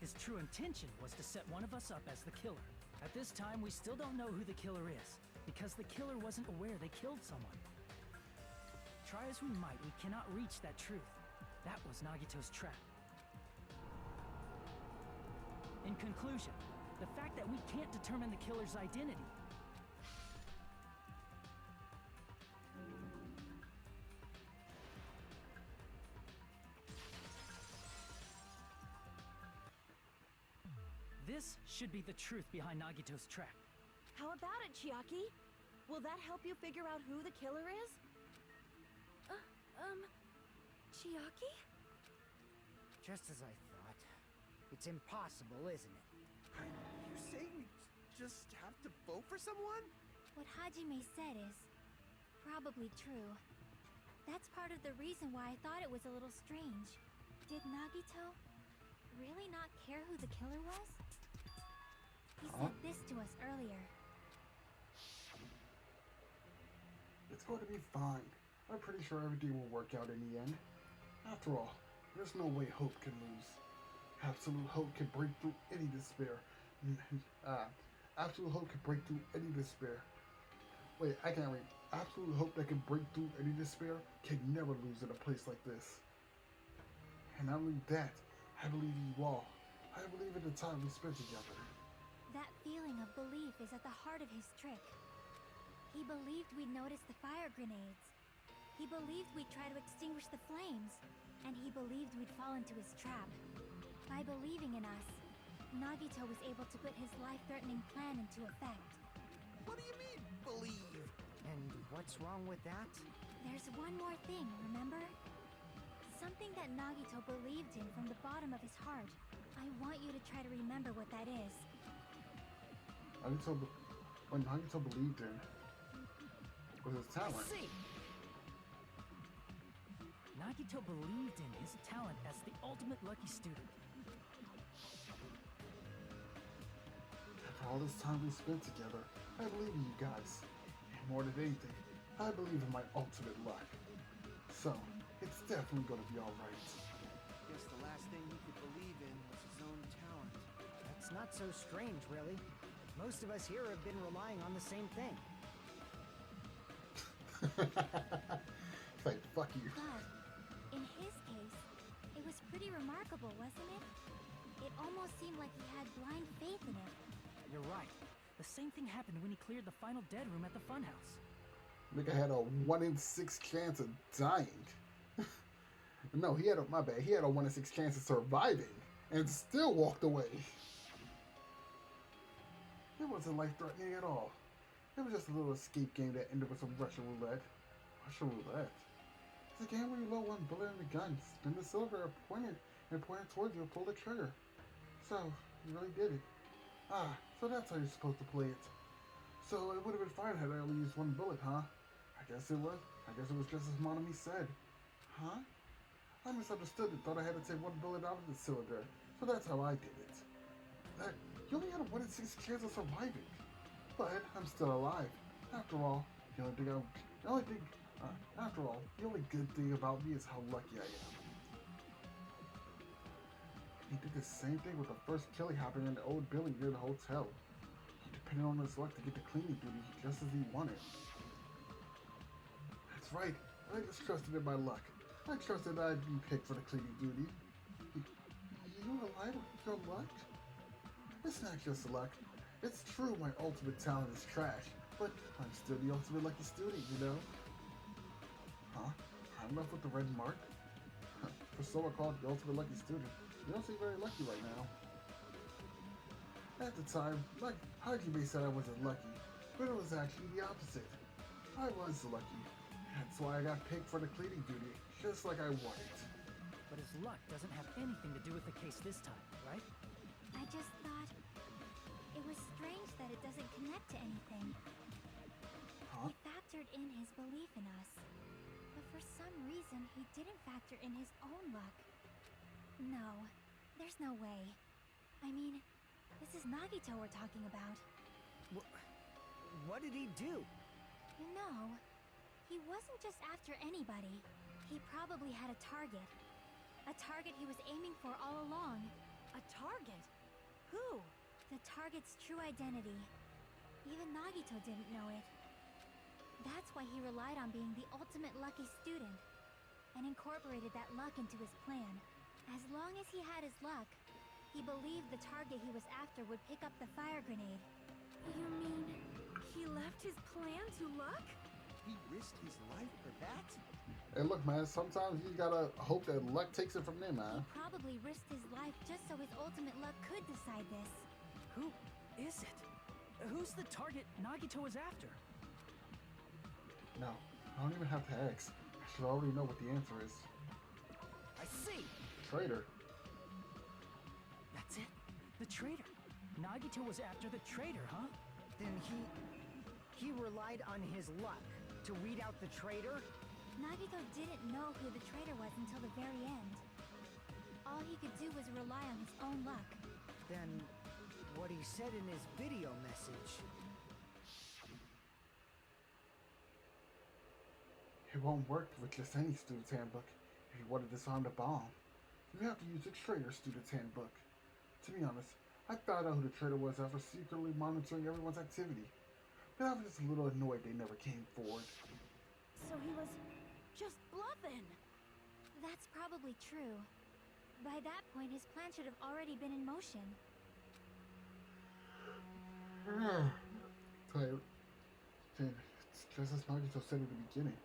His true intention was to set one of us up as the killer. At this time, we still don't know who the killer is, because the killer wasn't aware they killed someone. Try as we might, we cannot reach that truth. That was Nagito's trap. In conclusion, the fact that we can't determine the killer's identity this should be the truth behind Nagito's trap. How about it, Chiaki? Will that help you figure out who the killer is? Chiaki? Just as I thought. It's impossible, isn't it? You're saying we just have to vote for someone? What Hajime said is probably true. That's part of the reason why I thought it was a little strange. Did Nagito really not care who the killer was? He said this to us earlier. It's going to be fine. I'm pretty sure everything will work out in the end. After all, there's no way hope can lose. Absolute hope can break through any despair. Absolute hope can break through any despair. Wait, I can't read. Absolute hope that can break through any despair can never lose in a place like this. And not only that, I believe in you all. I believe in the time we spent together. That feeling of belief is at the heart of his trick. He believed we'd notice the fire grenades. He believed we'd try to extinguish the flames. And he believed we'd fall into his trap. By believing in us, Nagito was able to put his life-threatening plan into effect. What do you mean, believe? And what's wrong with that? There's one more thing, remember? Something that Nagito believed in from the bottom of his heart. I want you to try to remember what that is. What Nagito believed in was his talent. See, Nagito believed in his talent as the ultimate lucky student. After all this time we spent together, I believe in you guys. And more than anything, I believe in my ultimate luck. So, it's definitely gonna be alright. Guess the last thing he could believe in was his own talent. That's not so strange, really. Most of us here have been relying on the same thing. It's like, fuck you. But, in his case, it was pretty remarkable, wasn't it? It almost seemed like he had blind faith in it. You're right. The same thing happened when he cleared the final dead room at the funhouse. Nigga had a 1 in 6 chance of dying. No, he had a 1 in 6 chance of surviving and still walked away. It wasn't life-threatening at all. It was just a little escape game that ended with some Russian roulette. Russian roulette? It's a game where you load one bullet in the gun, spin the cylinder, point it towards you, and pull the trigger. So, you really did it. So that's how you're supposed to play it. So it would have been fine had I only used one bullet, huh? I guess it was just as Monami said. Huh? I misunderstood and thought I had to take one bullet out of the cylinder. So that's how I did it. You only had a 1 in 6 chance of surviving. But I'm still alive. After all, the only good thing about me is how lucky I am. He did the same thing with the first killing happening in the old building near the hotel. He depended on his luck to get the cleaning duty just as he wanted. That's right, I just trusted in my luck. I trusted that I'd be picked for the cleaning duty. You relied on your luck? It's not just luck. It's true my ultimate talent is trash, but I'm still the ultimate lucky student, you know? Huh? I'm left with the red mark? For someone called the ultimate lucky student, you don't seem very lucky right now. At the time, like Hajime said I wasn't lucky, but it was actually the opposite. I was lucky. That's why I got picked for the cleaning duty, just like I wanted. But his luck doesn't have anything to do with the case this time, right? I just thought it was strange that it doesn't connect to anything. Huh? He factored in his belief in us, but for some reason he didn't factor in his own luck. No, there's no way. I mean, this is Nagito we're talking about. What did he do? You know, he wasn't just after anybody. He probably had a target. A target he was aiming for all along. A target? Who? The target's true identity. Even Nagito didn't know it. That's why he relied on being the ultimate lucky student, and incorporated that luck into his plan. As long as he had his luck, he believed the target he was after would pick up the fire grenade. You mean he left his plan to luck? He risked his life for that? Hey, look, man, sometimes you gotta hope that luck takes it from there, man. He probably risked his life just so his ultimate luck could decide this. Who is it? Who's the target Nagito is after? No, I don't even have to ask. I should already know what the answer is. I see. Traitor. That's it. The traitor. Nagito was after the traitor, huh? Then he relied on his luck to weed out the traitor? Nagito didn't know who the traitor was until the very end. All he could do was rely on his own luck. Then what he said in his video message. It won't work with just any student's handbook. If you want to disarm the bomb, you have to use the traitor student's handbook. To be honest, I found out who the traitor was after secretly monitoring everyone's activity. But I was just a little annoyed they never came forward. So he was just bluffing. That's probably true. By that point, his plan should have already been in motion. Tired. Then it's just as Nagito said at the beginning.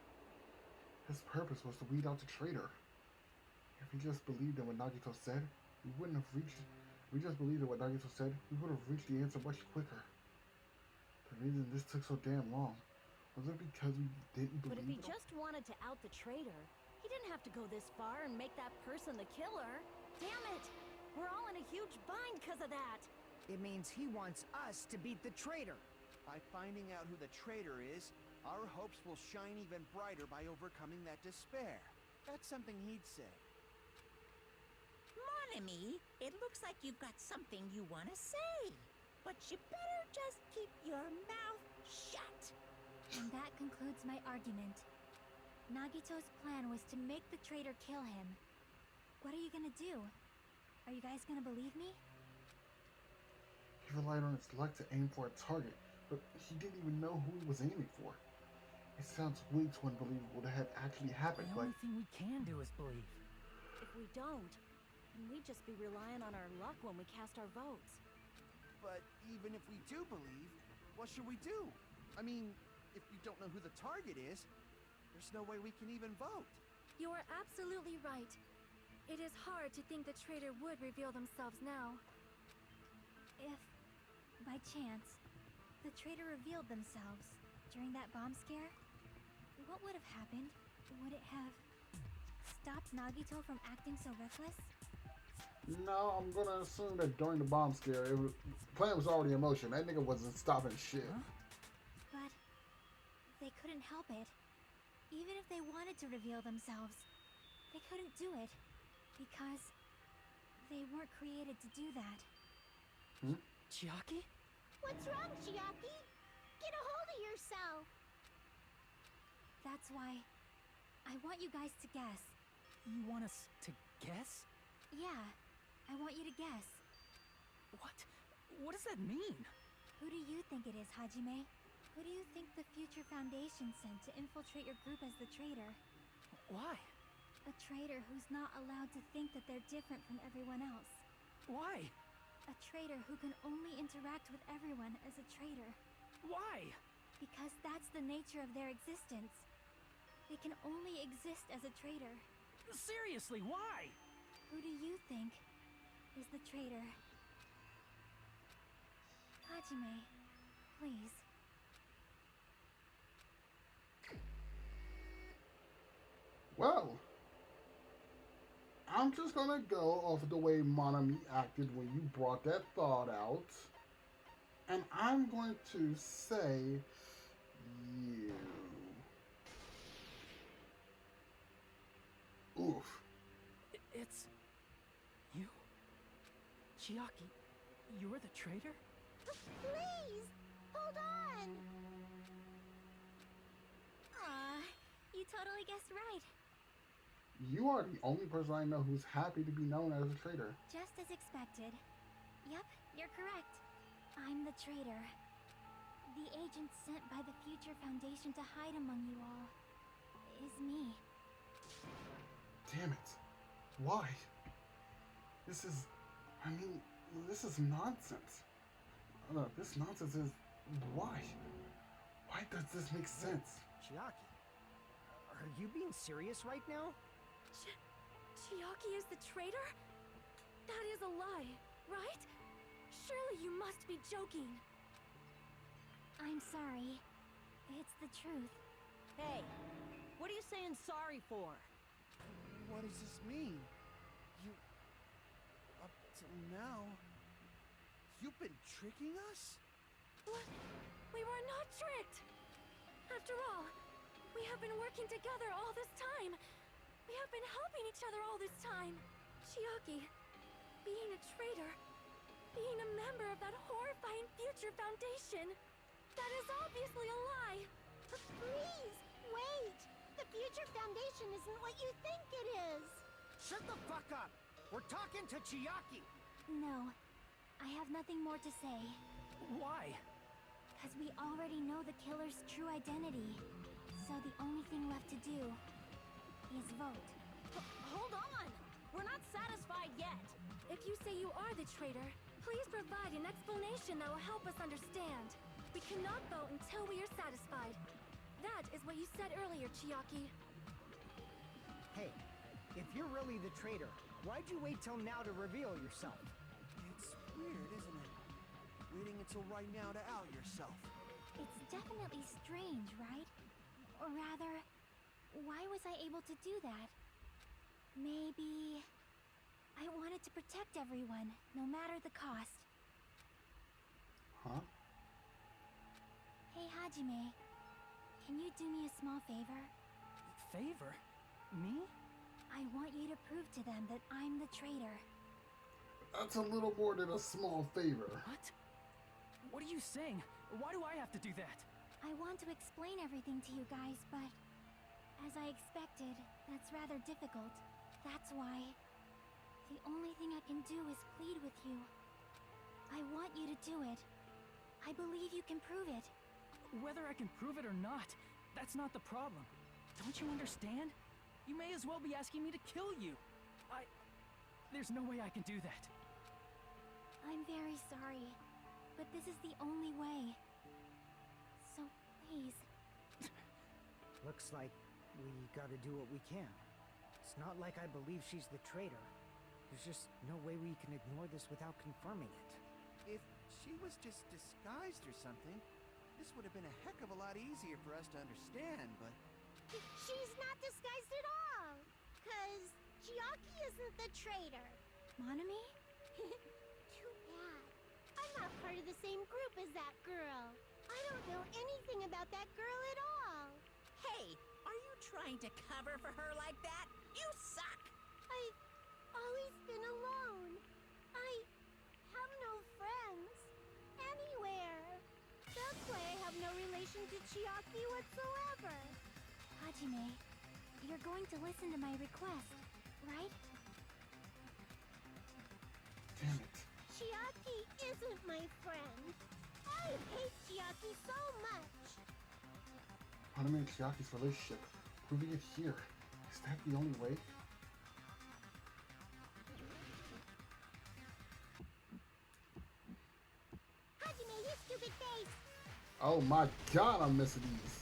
His purpose was to weed out the traitor. If we just believed in what Nagito said, we wouldn't have reached. If we just believed in what Nagito said, we would have reached the answer much quicker. The reason this took so damn long was it because we didn't believe. But if he just wanted to out the traitor, he didn't have to go this far and make that person the killer. Damn it! We're all in a huge bind because of that. It means he wants us to beat the traitor. By finding out who the traitor is, our hopes will shine even brighter by overcoming that despair. That's something he'd say. Mon ami, it looks like you've got something you want to say. But you better just keep your mouth shut. And that concludes my argument. Nagito's plan was to make the traitor kill him. What are you gonna do? Are you guys gonna believe me? He relied on his luck to aim for a target, but he didn't even know who he was aiming for. It sounds way too unbelievable to have actually happened, The but only thing we can do is believe. If we don't, then we'd just be relying on our luck when we cast our votes. But even if we do believe, what should we do? I mean, if we don't know who the target is, there's no way we can even vote. You are absolutely right. It is hard to think the traitor would reveal themselves now. If, by chance, the traitor revealed themselves during that bomb scare, what would have happened? Would it have stopped Nagito from acting so reckless? no, I'm gonna assume that during the bomb scare, the plan was already in motion. That nigga wasn't stopping shit. Huh? But they couldn't help it. Even if they wanted to reveal themselves, they couldn't do it because they weren't created to do that. Chiaki? What's wrong, Chiaki? Get a hold of yourself! That's why I want you guys to guess. You want us to guess? Yeah, I want you to guess. What? What does that mean? Who do you think it is, Hajime? Who do you think the Future Foundation sent to infiltrate your group as the traitor? Why? A traitor who's not allowed to think that they're different from everyone else. Why? A traitor who can only interact with everyone as a traitor. Why? Because that's the nature of their existence. They can only exist as a traitor. Seriously, why? Who do you think is the traitor? Hajime, please. Well, I'm just gonna go off of the way Monami acted when you brought that thought out. And I'm going to say you. Oof. It's... you? Chiaki, you're the traitor? Please! Hold on! Aw, you totally guessed right. You are the only person I know who's happy to be known as a traitor. Just as expected. Yep, you're correct. I'm the traitor. The agent sent by the Future Foundation to hide among you all is me. Damn it. Why? This is nonsense. This nonsense is... Why? Why does this make sense? Chiaki, are you being serious right now? Chiaki is the traitor? That is a lie, right? Surely you must be joking. I'm sorry. It's the truth. Hey, what are you saying sorry for? What does this mean? You... Up till now... You've been tricking us? What? We were not tricked! After all, we have been working together all this time. We have been helping each other all this time. Chiaki, being a traitor, being a member of that horrifying Future Foundation, that is obviously a lie. Please, wait! The Future Foundation isn't what you think it is! Shut the fuck up! We're talking to Chiaki! No, I have nothing more to say. Why? Because we already know the killer's true identity. So the only thing left to do is vote. Hold on! We're not satisfied yet. If you say you are the traitor, please provide an explanation that will help us understand. We cannot vote until we are satisfied. That is what you said earlier, Chiaki. Hey, if you're really the traitor, why'd you wait till now to reveal yourself? It's weird, isn't it? Waiting until right now to out yourself. It's definitely strange, right? Or rather, why was I able to do that? Maybe... I wanted to protect everyone, no matter the cost. Huh? Hey, Hajime. Can you do me a small favor? Favor? Me? I want you to prove to them that I'm the traitor. That's a little more than a small favor. What? What are you saying? Why do I have to do that? I want to explain everything to you guys, but... as I expected, that's rather difficult. That's why... the only thing I can do is plead with you. I want you to do it. I believe you can prove it. Whether I can prove it or not, that's not the problem. Don't you understand? You may as well be asking me to kill you. There's no way I can do that. I'm very sorry, but this is the only way. So please. Looks like we gotta do what we can. It's not like I believe she's the traitor. There's just no way we can ignore this without confirming it. If she was just disguised or something, this would have been a heck of a lot easier for us to understand, but... She's not disguised at all! 'Cause Chiaki isn't the traitor. Monami? Too bad. I'm not part of the same group as that girl. I don't know anything about that girl at all. Hey, are you trying to cover for her like that? You suck! I've always been alone. I have no friends. Anywhere. That's why I have no relation to Chiaki whatsoever. Hajime, you're going to listen to my request, right? Damn it. Chiaki isn't my friend. I hate Chiaki so much. Hanami and Chiaki's relationship. Proving it here. Is that the only way? stupid face! Oh my god, I'm missing these.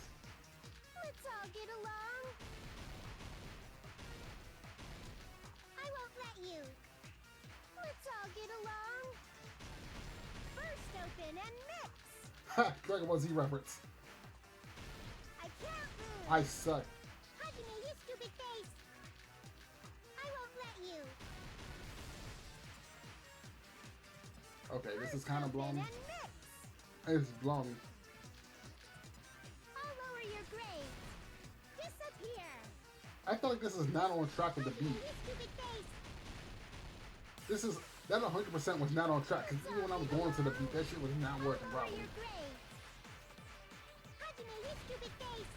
Let's all get along. I won't let you. Let's all get along. Burst open and mix. Ha! Dragon Ball Z reference. I can't lose. I suck. Hajime, you stupid face. I won't let you. Okay, this is kind of Burst blown. open and mix. It's blown. I'll lower your grades. Disappear. I feel like this is not on track with the Hajime, beat. you stupid face. This is, that 100% was not on track, because even when I was going to the beat, that shit was not working Lower properly. your grades. Hajime, you stupid face.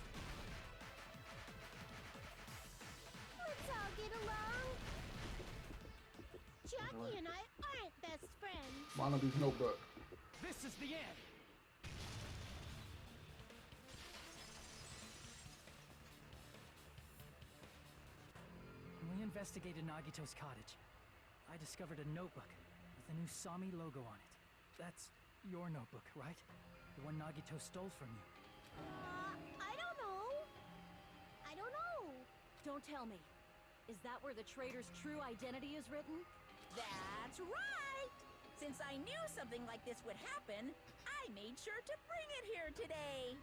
Let's all get along. Chiaki and I aren't best friends. Monobe's notebook. This is the end! When we investigated Nagito's cottage, I discovered a notebook with the new Sami logo on it. That's your notebook, right? The one Nagito stole from you. I don't know. I don't know. Don't tell me. Is that where the traitor's true identity is written? That's right! Since I knew something like this would happen, I made sure to bring it here today.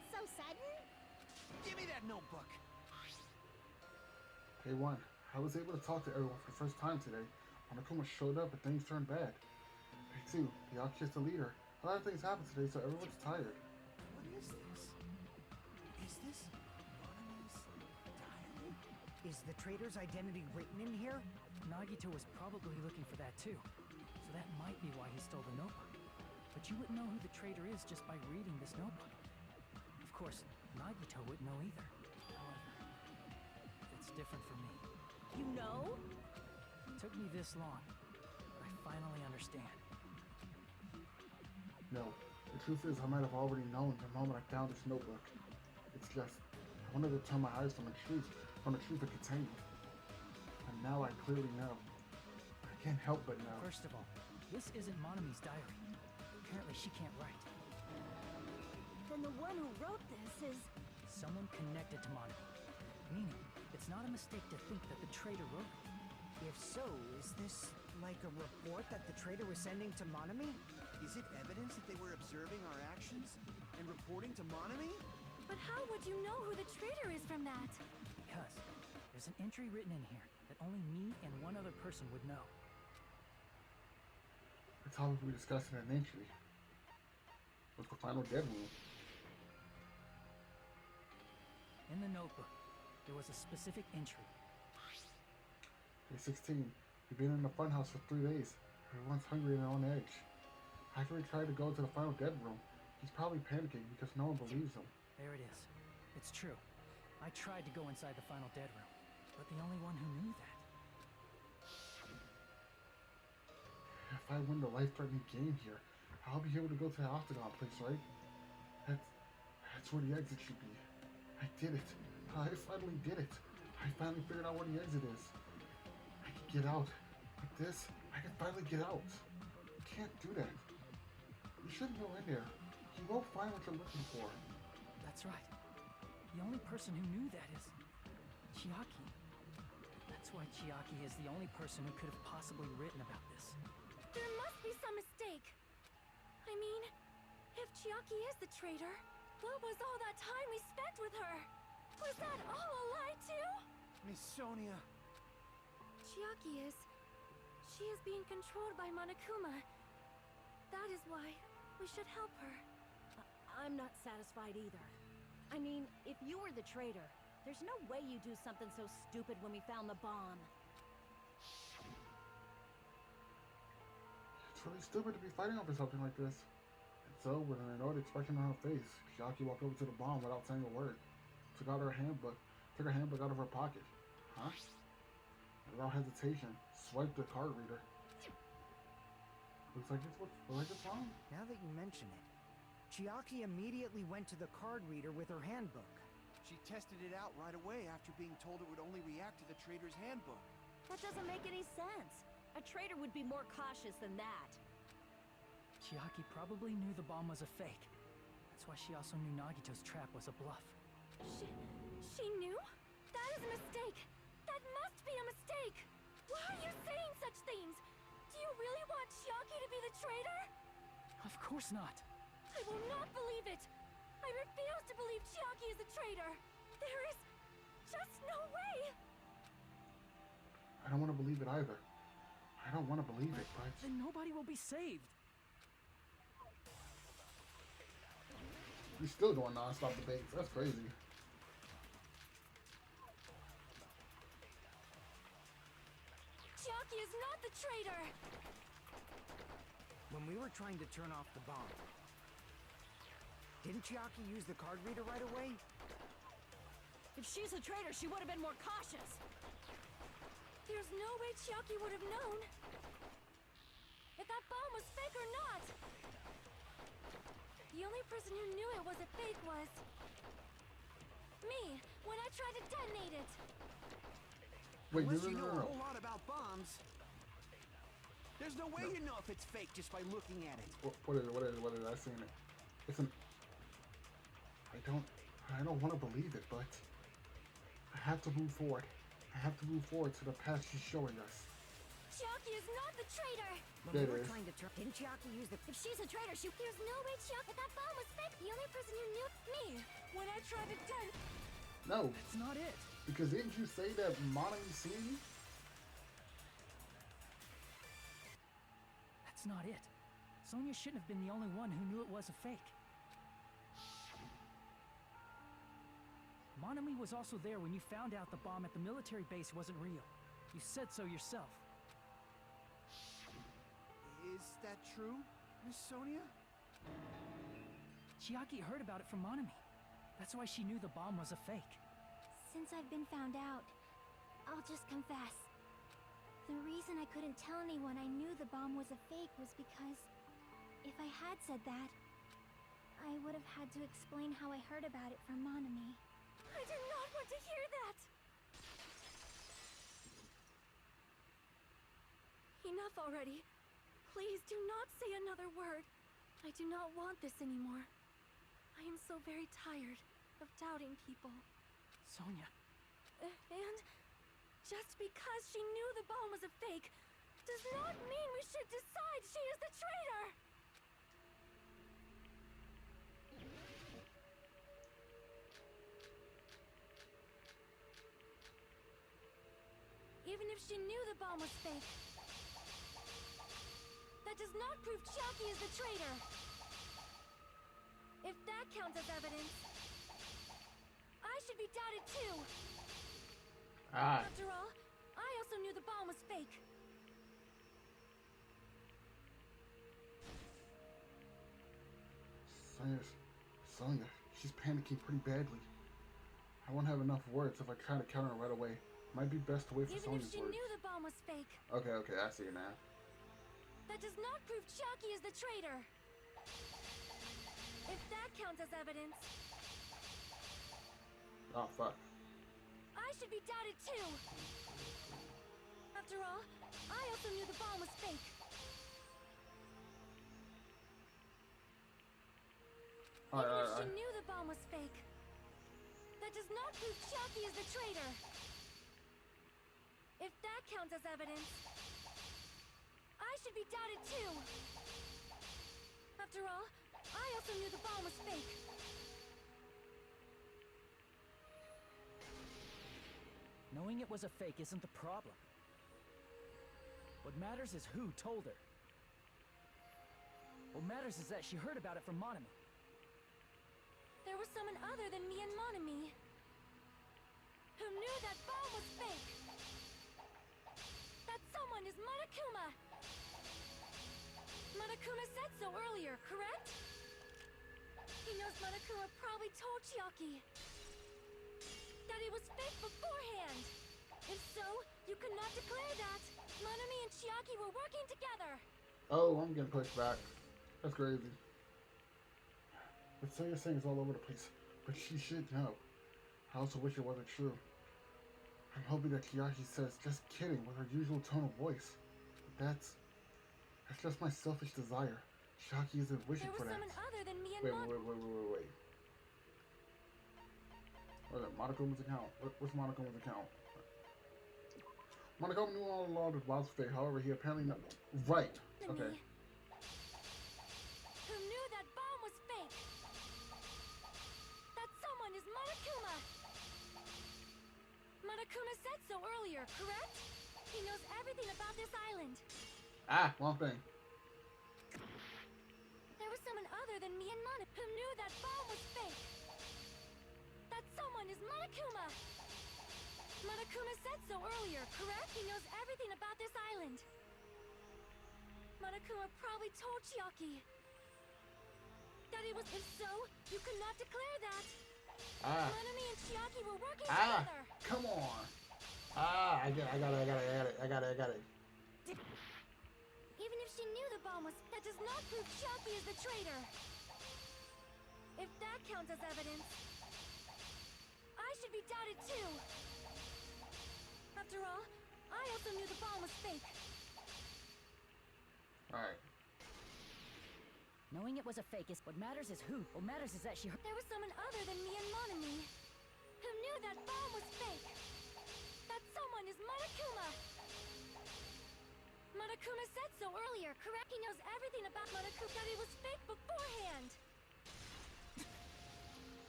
So sudden? Give me that notebook. Day 1. I was able to talk to everyone for the first time today. Monokuma showed up and things turned bad. Day 2. The Yakuza's the leader. A lot of things happened today, so everyone's tired. What is this? Is this Monome's diary? Is the traitor's identity written in here? Nagito was probably looking for that too, so that might be why he stole the notebook. But you wouldn't know who the traitor is just by reading this notebook. Of course, Nagito wouldn't know either. However, it's different for me. You know? It took me this long, but I finally understand. No. The truth is, I might have already known the moment I found this notebook. It's just, I wanted to turn my eyes from the truth it contained. And now I clearly know. I can't help but know. First of all, this isn't Monomi's diary. Apparently she can't write. Then the one who wrote this is... Someone connected to Monomi. Meaning, it's not a mistake to think that the traitor wrote it. If so, is this like a report that the traitor was sending to Monomi? Is it evidence that they were observing our actions and reporting to Monomi? But how would you know who the traitor is from that? Because there's an entry written in here that only me and one other person would know. It's all we discussed in an entry. What's the final dead room? In the notebook, there was a specific entry. Day 16. We've been in the funhouse for 3 days. Everyone's hungry and on edge. After we tried to go to the final dead room, he's probably panicking because no one believes him. There it is. It's true. I tried to go inside the final dead room, but the only one who knew that. If I win the life-threatening game here, I'll be able to go to the Octagon place, right? That's where the exit should be. I did it. I finally did it. I finally figured out where the exit is. I can get out. With this, I can finally get out. You can't do that. You shouldn't go in there. You won't find what you're looking for. That's right. The only person who knew that is Chiaki. That's why Chiaki is the only person who could have possibly written about this. There must be some mistake. I mean, if Chiaki is the traitor, what was all that time we spent with her? Was that all a lie too? Miss Sonia. Chiaki is... She is being controlled by Monokuma. That is why we should help her. I'm not satisfied either. I mean, if you were the traitor, there's no way you'd do something so stupid when we found the bomb. It's really stupid to be fighting over something like this. And so, with an annoyed expression on her face, Chiaki walked over to the bomb without saying a word. Took her handbook out of her pocket. Huh? Without hesitation, swiped the card reader. Looks like it's wrong. Now that you mention it, Chiaki immediately went to the card reader with her handbook. She tested it out right away after being told it would only react to the traitor's handbook. That doesn't make any sense. A traitor would be more cautious than that. Chiaki probably knew the bomb was a fake. That's why she also knew Nagito's trap was a bluff. She knew? That is a mistake! That must be a mistake! Why are you saying such things? Do you really want Chiaki to be the traitor? Of course not. I will not believe it! I refuse to believe Chiaki is the traitor! There is just no way! I don't want to believe it either. I don't want to believe it, but... Then nobody will be saved. He's still doing non-stop debates. That's crazy. Chiaki is not the traitor! When we were trying to turn off the bomb, didn't Chiaki use the card reader right away? If she's a traitor, she would have been more cautious. There's no way Chiaki would have known if that bomb was fake or not. The only person who knew it was a fake was me, when I tried to detonate it. Wait, Unless you no. know a whole lot about bombs, there's no way you know if it's fake just by looking at it. What is it? I seen it. It's an... I don't want to believe it, but... I have to move forward. I have to move forward to the path she's showing us. Chiaki is not the traitor! When There we it were is. trying to turn... Didn't Chiaki use the... If she's a traitor, there's no way Chiaki... That bomb was fake! The only person who knew... Me! When I tried to No, That's not it. because didn't you say that Monami seen you? That's not it. Sonya shouldn't have been the only one who knew it was a fake. Monami was also there when you found out the bomb at the military base wasn't real. You said so yourself. Is that true, Miss Sonia? Chiaki heard about it from Monami. That's why she knew the bomb was a fake. Since I've been found out, I'll just confess. The reason I couldn't tell anyone I knew the bomb was a fake was because if I had said that, I would have had to explain how I heard about it from Monami. I do not want to hear that! Enough already. Please do not say another word. I do not want this anymore. I am so very tired of doubting people. Sonya, And just because she knew the bomb was a fake does not mean we should decide she is the traitor! Even if she knew the bomb was fake, that does not prove Chiaki is the traitor. If that counts as evidence, I should be doubted too. Ah, After all, I also knew the bomb was fake. Sonya, she's panicking pretty badly. I won't have enough words if I try to counter her right away. Might be best to wait for Even if Sonya's she words. knew the bomb was fake, Okay, I see it now. that does not prove Chiaki is the traitor. If that counts as evidence, Oh, fuck. I should be doubted too. After all, I also knew the bomb was fake. Even if she knew the bomb was fake, that does not prove Chiaki is the traitor. If that counts as evidence, I should be doubted too. After all, I also knew the bomb was fake. knowing it was a fake isn't the problem. What matters is who told her. What matters is that she heard about it from Monami. There was someone other than me and Monami who knew that bomb was fake. That someone is Monokuma. Monokuma said so earlier, correct? He knows Monokuma probably told Chiaki that it was fake beforehand. If so, you could not declare that. Monami and Chiaki were working together. Oh, I'm getting pushed back. That's crazy. But Sonya saying is all over the place. But she should know. I also wish it wasn't true. I'm hoping that Chiaki says just kidding with her usual tone of voice. But that's just my selfish desire. Shocky isn't wishing There for was that. someone other than me and Wait. What is that? Monokuma's account? What's Monokuma's account? Monokuma knew all along that Bob's fake. However, he apparently not. Right. Okay. Who knew that bomb was fake? That someone is Monokuma. Monokuma said so earlier, correct? He knows everything about this island. Ah, wrong thing. There was someone other than me and Mana who knew that bomb was fake. That someone is Monokuma. Monokuma said so earlier, correct? He knows everything about this island. Monokuma probably told Chiaki that it was. If so, you could not declare that. Monami and Chiaki were working together. Come on. I got it. Even if she knew the bomb was, that does not prove Chiaki is the traitor. If that counts as evidence, I should be doubted too. After all, I also knew the bomb was fake. Alright. Knowing it was a fake is what matters is who. What matters is that she heard. There was someone other than me and Monami who knew that bomb was fake. That someone is Monokuma. Monokuma said so earlier, correct? He knows everything about Monokuma, that it was fake beforehand.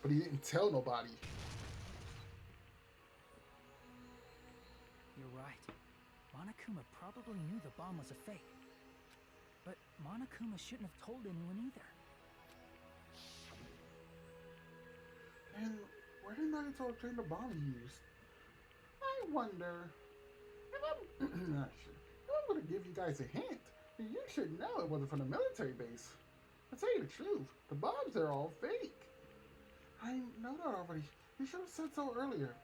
But he didn't tell nobody. You're right. Monokuma probably knew the bomb was a fake. But Monokuma shouldn't have told anyone either. And where did Nagito obtain the bomb he used? I wonder. If I'm going to give you guys a hint, you should know it wasn't from the military base. I'll tell you the truth, the bombs are all fake. I know that already. You should have said so earlier.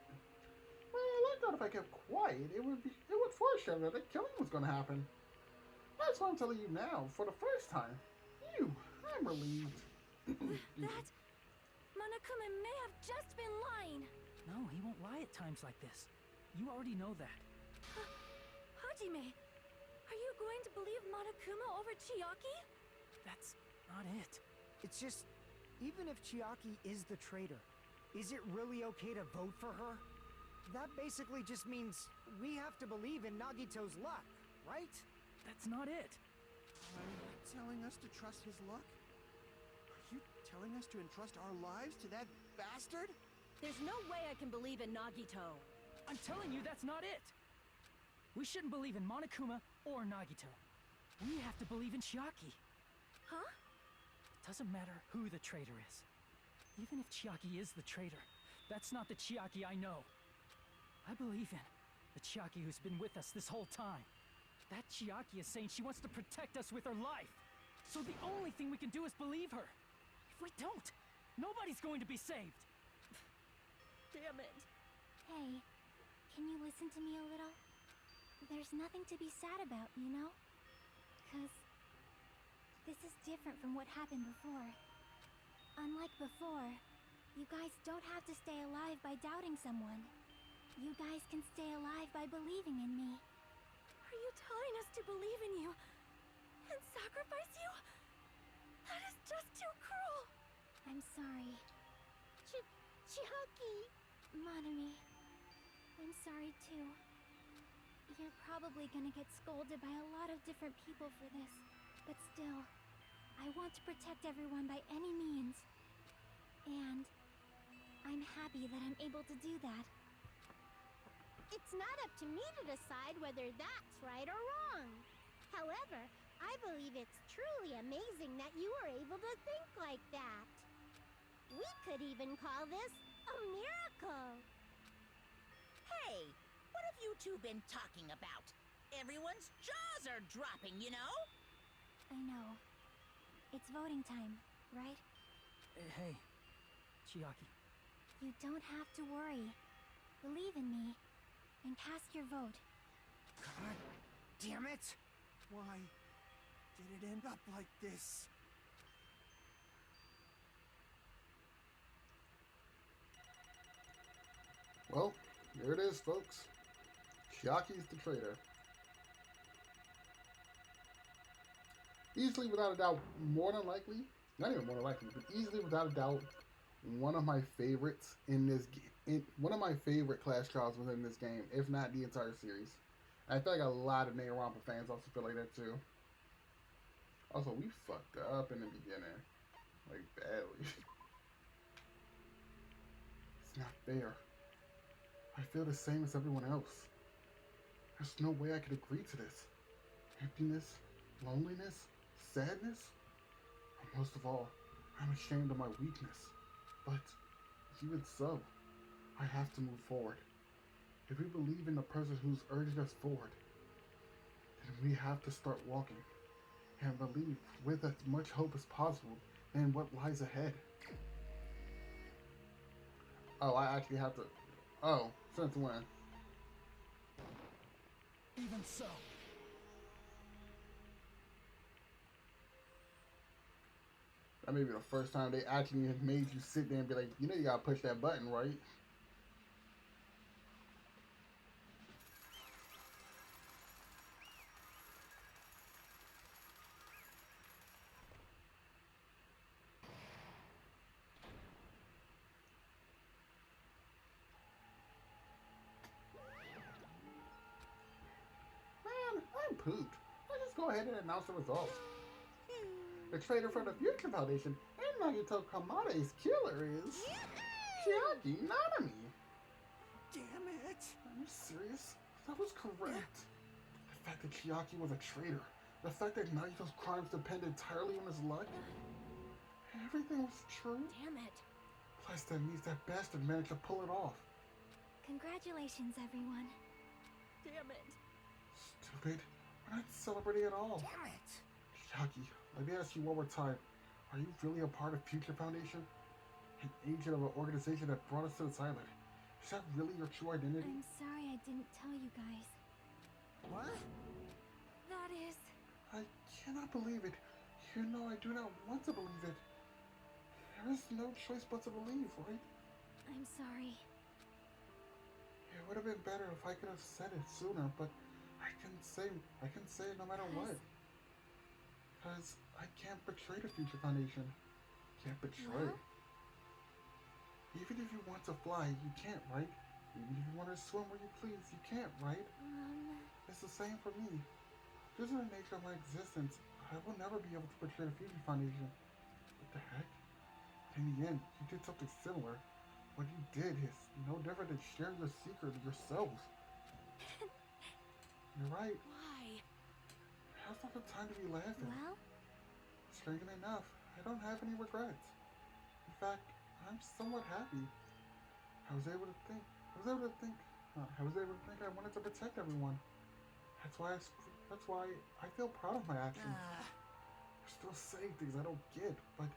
Well, I thought if I kept quiet, it would foreshadow that the killing was going to happen. That's why I'm telling you now, for the first time. I'm relieved. That Monokuma may have just been lying. No, he won't lie at times like this. You already know that. Hajime, are you going to believe Monokuma over Chiaki? That's not it. It's just, even if Chiaki is the traitor, is it really okay to vote for her? That basically just means we have to believe in Nagito's luck, right? That's not it. Are you telling us to trust his luck? Are you telling us to entrust our lives to that bastard? There's no way I can believe in Nagito. I'm telling you, that's not it. We shouldn't believe in Monokuma or Nagito. We have to believe in Chiaki. Huh? It doesn't matter who the traitor is. Even if Chiaki is the traitor, that's not the Chiaki I know. I believe in the Chiaki who's been with us this whole time. That Chiaki is saying she wants to protect us with her life. So the only thing we can do is believe her. If we don't, nobody's going to be saved. Damn it. Hey, can you listen to me a little? There's nothing to be sad about, you know? 'Cause this is different from what happened before. Unlike before, you guys don't have to stay alive by doubting someone. You guys can stay alive by believing in me. Are you telling us to believe in you and sacrifice you? That is just too cruel. I'm sorry. Chiaki! Monami, I'm sorry too. You're probably gonna get scolded by a lot of different people for this, but still, I want to protect everyone by any means. And I'm happy that I'm able to do that. It's not up to me to decide whether that's right or wrong. However, I believe it's truly amazing that you were able to think like that. We could even call this a miracle. Hey, what have you two been talking about? Everyone's jaws are dropping, you know? I know. It's voting time, right? Hey, Chiaki. You don't have to worry. Believe in me, and cast your vote. God damn it! Why did it end up like this? Well, there it is, folks. Chiaki's the traitor. easily without a doubt, more than likely, not even more than likely, but easily without a doubt, one of my favorites in this game. One of my favorite Clash Trials within this game, if not the entire series. And I feel like a lot of Danganronpa fans also feel like that too. Also, we fucked up in the beginning, like badly. It's not fair. I feel the same as everyone else. There's no way I could agree to this. Emptiness, loneliness, sadness. And most of all, I'm ashamed of my weakness. But even so, I have to move forward. If we believe in the person who's urging us forward, then we have to start walking and believe with as much hope as possible in what lies ahead. Oh, I actually have to. Oh, since when? Even so. That may be the first time they actually have made you sit there and be like, you know, you gotta push that button, right? Man, I'm pooped. Let's just go ahead and announce the results. The traitor for the Future Foundation and Nagito Kamade's killer is Chiaki Nanami. Damn it! Are you serious? That was correct. The fact that Chiaki was a traitor, the fact that Nagito's crimes depend entirely on his luck, everything was true. Damn it. Plus, that means that bastard managed to pull it off. Congratulations, everyone. Damn it. Stupid. We're not celebrating at all. Damn it! Chiaki, let me ask you one more time. Are you really a part of Future Foundation? An agent of an organization that brought us to this island? Is that really your true identity? I'm sorry I didn't tell you guys. What? That is... I cannot believe it. You know I do not want to believe it. There is no choice but to believe, right? I'm sorry. It would have been better if I could have said it sooner, but I can say it no matter what. Because I can't betray the Future Foundation. Can't betray. Well? Even if you want to fly, you can't, right? Even if you want to swim where you please, you can't, right? It's the same for me. Due to the nature of my existence, I will never be able to betray the Future Foundation. What the heck? In the end, you did something similar. What you did is no different than sharing your secret with yourselves. You're right. Why? Now's not the time to be laughing. Well? Strangely enough, I don't have any regrets. In fact, I'm somewhat happy. I was able to think I wanted to protect everyone. That's why I feel proud of my actions. You're still saying things I don't get, but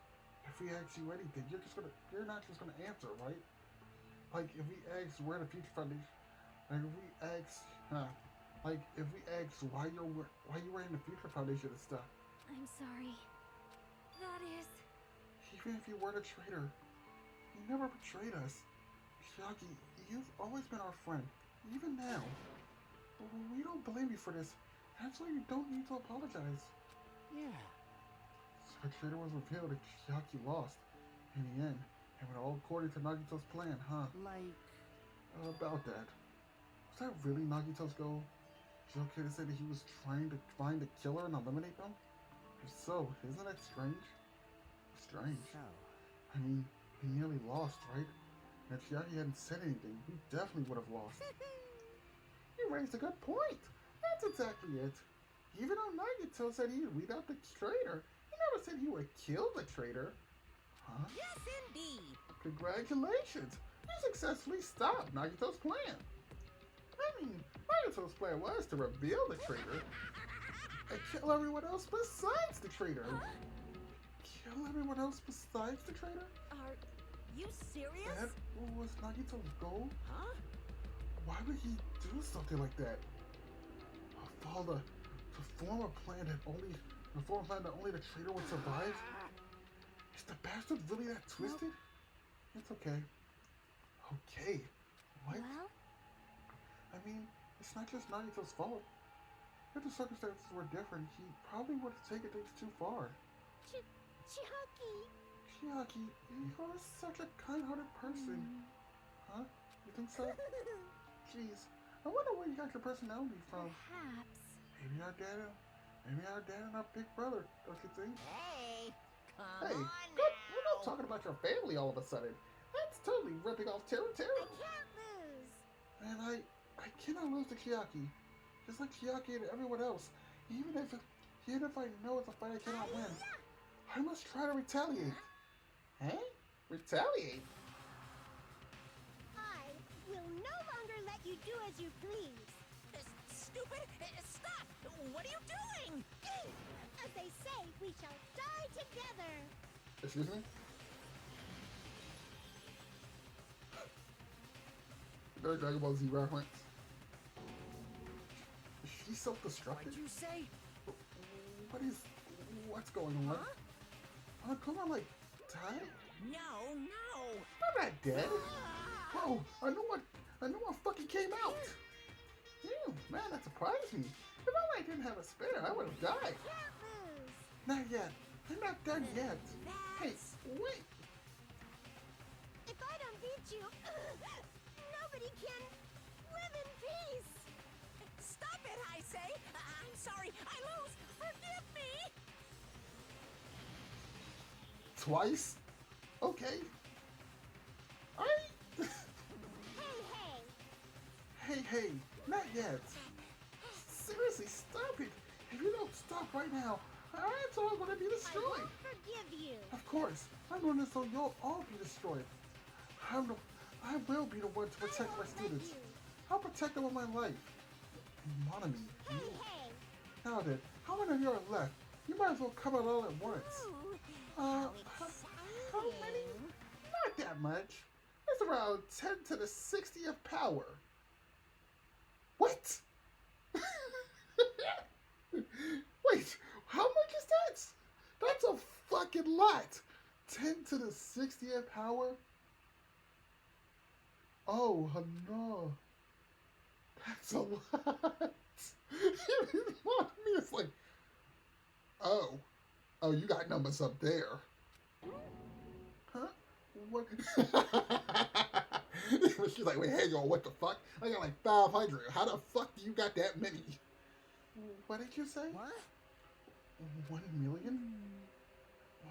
if we ask you anything, you're not just gonna answer, right? Like if we ask where the Future Foundation, like if we ask why you were in the Future Foundation and stuff. I'm sorry. That is... Even if you weren't a traitor, you never betrayed us. Chiaki, you've always been our friend, even now. We don't blame you for this. That's why you don't need to apologize. Yeah. So the traitor was revealed and Chiaki lost. In the end, it went all according to Nagito's plan, huh? Like... About that. Was that really Nagito's goal? Is it okay to say that he was trying to find the killer and eliminate them? If so, isn't that strange? Strange. So... I mean, he nearly lost, right? And if Chiaki hadn't said anything, we definitely would have lost. You raised a good point. That's exactly it. Even though Nagito said he'd weed out the traitor, he never said he would kill the traitor. Huh? Yes, indeed. Congratulations! You successfully stopped Nagito's plan. I mean, Nagito's plan was to reveal the traitor and kill everyone else besides the traitor. Kill everyone else besides the traitor? Are you serious? That was Nagito's goal? Huh? Why would he do something like that? To form a plan that only the traitor would survive? Is the bastard really that twisted? It's okay. Okay. What? Well? I mean, it's not just Nagito's fault. If the circumstances were different, he probably would have taken things too far. Chiaki. Chiaki, you're such a kind-hearted person. Huh? You think so? Jeez, I wonder where you got your personality from. Perhaps. Maybe our dad and our big brother, don't you think? Hey, come Hey, on we're not now. talking about your family all of a sudden. That's totally ripping off territory. I can't lose. And I cannot lose to Chiaki. Just like Chiaki and everyone else. Even if I know it's a fight I cannot win, I must try to retaliate. Huh? Retaliate? I will no longer let you do as you please. Stupid! Stop! What are you doing? As they say, we shall die together. Excuse me? There's Dragon Ball Z reference. Is she self-destructive? What'd you say? What's going on? Huh? Come on, like, died? No, no! I'm not dead. Oh, I know what fucking came out. Man, that surprised me. If I didn't have a spare, I would have died. Can't lose. Not yet. I'm not done yet. Hey, wait. If I don't beat you, nobody can live in peace. Stop it, I say! I'm sorry, I lose! Forgive me! Twice? Okay. Hey, not yet. Seriously, stop it. If you don't stop right now, it's all going to be I destroyed. won't forgive you. Of course, I'm going to so you'll all be destroyed. I will be the one to protect my won't let students. you. I'll protect them with my life. Monami, Hey, you. hey. Now then, how many of you are left? You might as well come out all at once. Ooh, How how many? exciting. Not that much. It's around 10 to the 60th power. What? Wait, how much is that? That's a fucking lot. 10 to the 60th power? Oh, no. That's a lot. It's like, oh, you got numbers up there. Huh? What? She's like, wait, hang on, what the fuck? I got like 500. How the fuck do you got that many? What did you say? What? 1 million?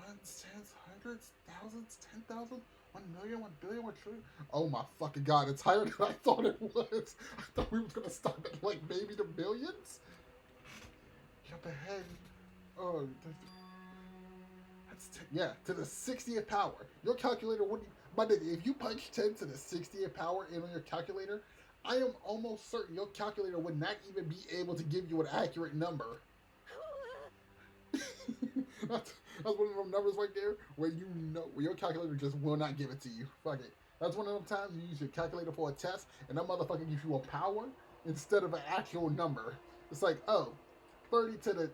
Ones, tens, hundreds, thousands, 10,000, 1 million, 1 billion, 1 trillion. Oh my fucking god, it's higher than I thought it was. I thought we was gonna stop at like maybe the millions. Jump ahead. Oh, that's 10, yeah, to the 60th power. Your calculator wouldn't. But if you punch 10 to the 60th power in on your calculator, I am almost certain your calculator would not even be able to give you an accurate number. That's one of them numbers right there where where your calculator just will not give it to you. Fuck it. That's one of them times you use your calculator for a test and that motherfucker gives you a power instead of an actual number. It's like, oh, 30 to the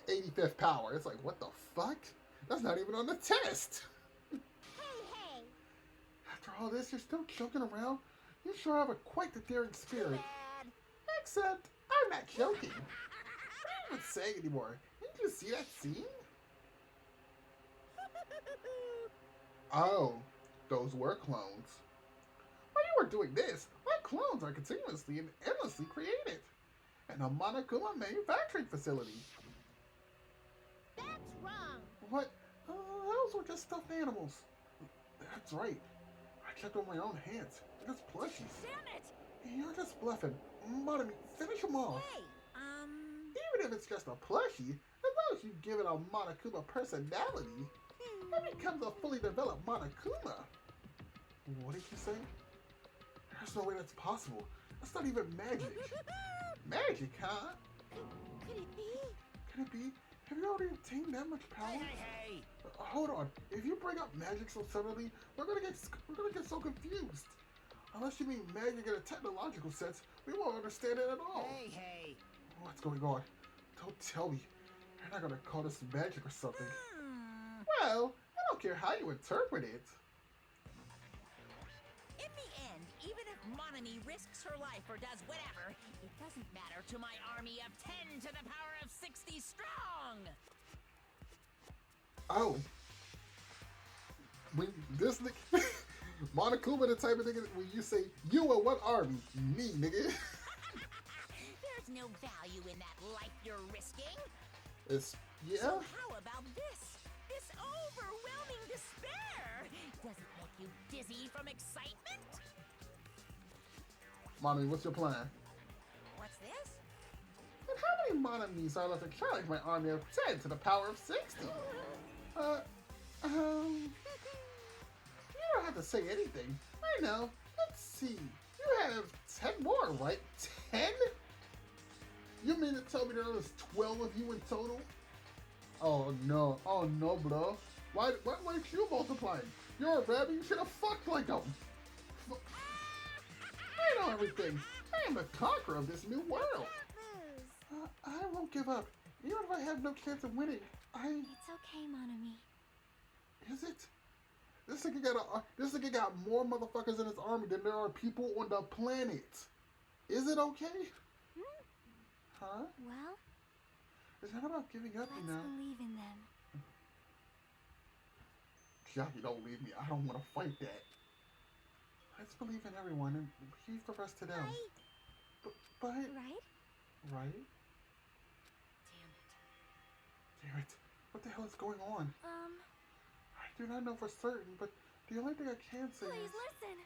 85th power. It's like, what the fuck? That's not even on the test. Hey. After all this, you're still joking around? You sure have quite the daring spirit. Bad. Except, I'm not joking. What are you even saying anymore? Didn't you see that scene? Oh, those were clones. While you were doing this, my clones are continuously and endlessly created. In a Monokuma manufacturing facility. That's wrong. What? Those were just stuffed animals. That's right. I checked with my own hands. They're just plushies. Damn it! You're just bluffing. Monami, finish them off. Hey, Even if it's just a plushie, as long as you give it a Monokuma personality, it becomes a fully developed Monokuma. What did you say? There's no way that's possible. That's not even magic. Magic, huh? Could it be? Can it be? Have you already obtained that much power? Hey! Hold on. If you bring up magic so suddenly, we're gonna get so confused. Unless you mean magic in a technological sense, we won't understand it at all. Hey! What's going on? Don't tell me. You're not gonna call this magic or something. Well, I don't care how you interpret it. In the end, even if Monami risks her life or does whatever, it doesn't matter to my army of 10 to the power of 60 strong! Oh. When this nigga, Monokuma the type of nigga, when you say, you are what army? Me, nigga. There's no value in that life you're risking. It's, yeah. So how about this? This overwhelming despair! Does it make you dizzy from excitement? Monami, what's your plan? What's this? And how many Monamis are left to challenge my army of 10 to the power of 60? You don't have to say anything. I know. Let's see. You have 10 more, right? 10? You mean to tell me there was 12 of you in total? Oh no, bro. Why weren't you multiplying? You're a rabbit, you should have fucked like them. I know everything. I am the conqueror of this new world. I won't give up. Even if I have no chance of winning, It's okay, Monami. Is it? This nigga got more motherfuckers in his army than there are people on the planet. Is it okay? Huh? Well, It's not about giving up, you know. let's believe in them. Jackie, don't leave me. I don't want to fight that. Let's believe in everyone and leave the rest to them. But Right? right? Damn it. What the hell is going on? I do not know for certain, but the only thing I can say Please is listen.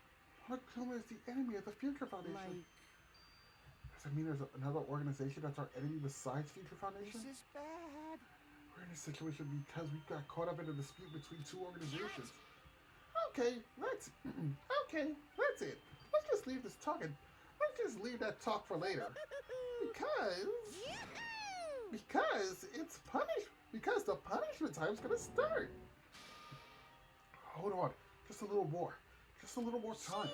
Monokuma is the enemy of the Future Foundation. Does it mean there's another organization that's our enemy besides Future Foundation? This is bad. We're in a situation because we got caught up in a dispute between two organizations. Okay, that's it. Let's just leave this talking. Let's just leave that talk for later. Because it's because the punishment time's gonna start. Hold on, just a little more time.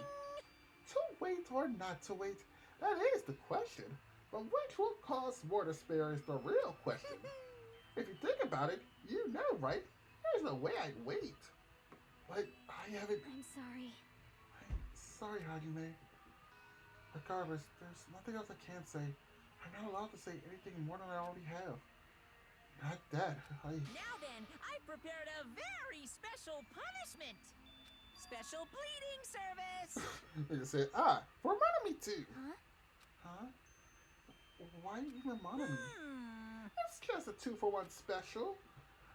To wait or not to wait, that is the question. But which will cause more despair is the real question. If you think about it, you know, right? There's no way I'd wait. But I haven't. I'm sorry. I'm sorry, Hajime. Regardless, there's nothing else I can say. I'm not allowed to say anything more than I already have. Not that. Now then, I've prepared a very special punishment. Special bleeding service. They just said, for Monami too. Huh? Why even Monami? It's just a 2-for-1 special.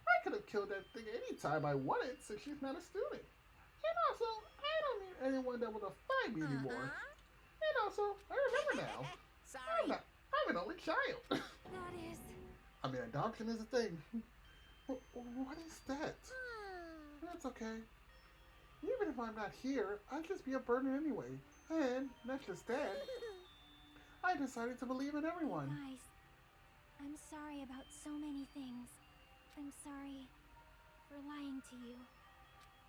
I could have killed that thing anytime I wanted since she's not a student. And also, I don't need anyone that will fight me anymore. And also, I remember now. Sorry. I'm an only child. That is... I mean, adoption is a thing. What is that? That's okay. Even if I'm not here, I'd just be a burden anyway. And, not just that, I decided to believe in everyone. Guys, I'm sorry about so many things. I'm sorry for lying to you.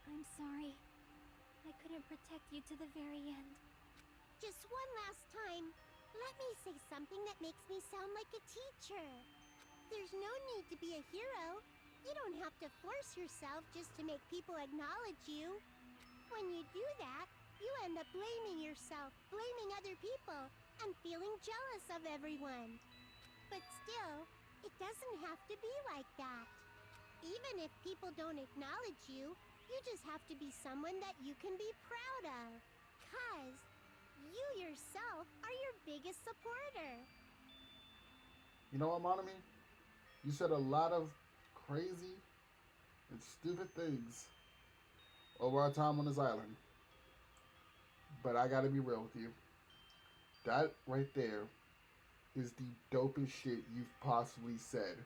I'm sorry I couldn't protect you to the very end. Just one last time, let me say something that makes me sound like a teacher. There's no need to be a hero. You don't have to force yourself just to make people acknowledge you. When you do that, you end up blaming yourself, blaming other people, and feeling jealous of everyone. But still, it doesn't have to be like that. Even if people don't acknowledge you, you just have to be someone that you can be proud of. 'Cause you yourself are your biggest supporter. You know what, Monami? You said a lot of crazy and stupid things over our time on this island. But I gotta be real with you. That right there is the dopest shit you've possibly said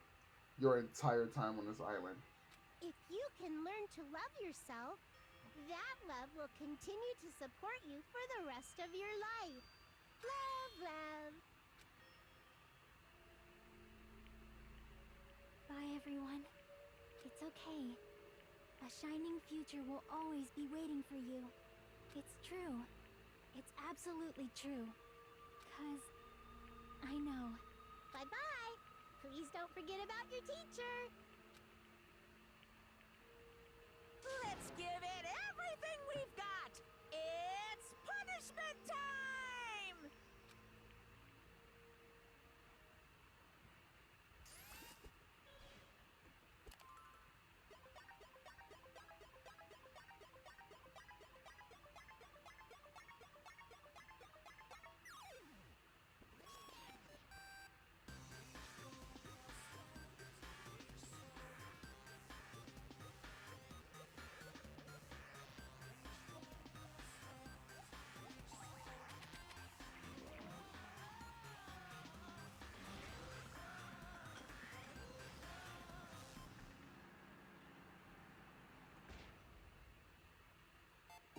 your entire time on this island. If you can learn to love yourself, that love will continue to support you for the rest of your life. Love, love. Bye, everyone. It's okay. A shining future will always be waiting for you. It's true. It's absolutely true. 'Cause I know. Bye-bye. Please don't forget about your teacher. Let's give it everything we've got. It's punishment time!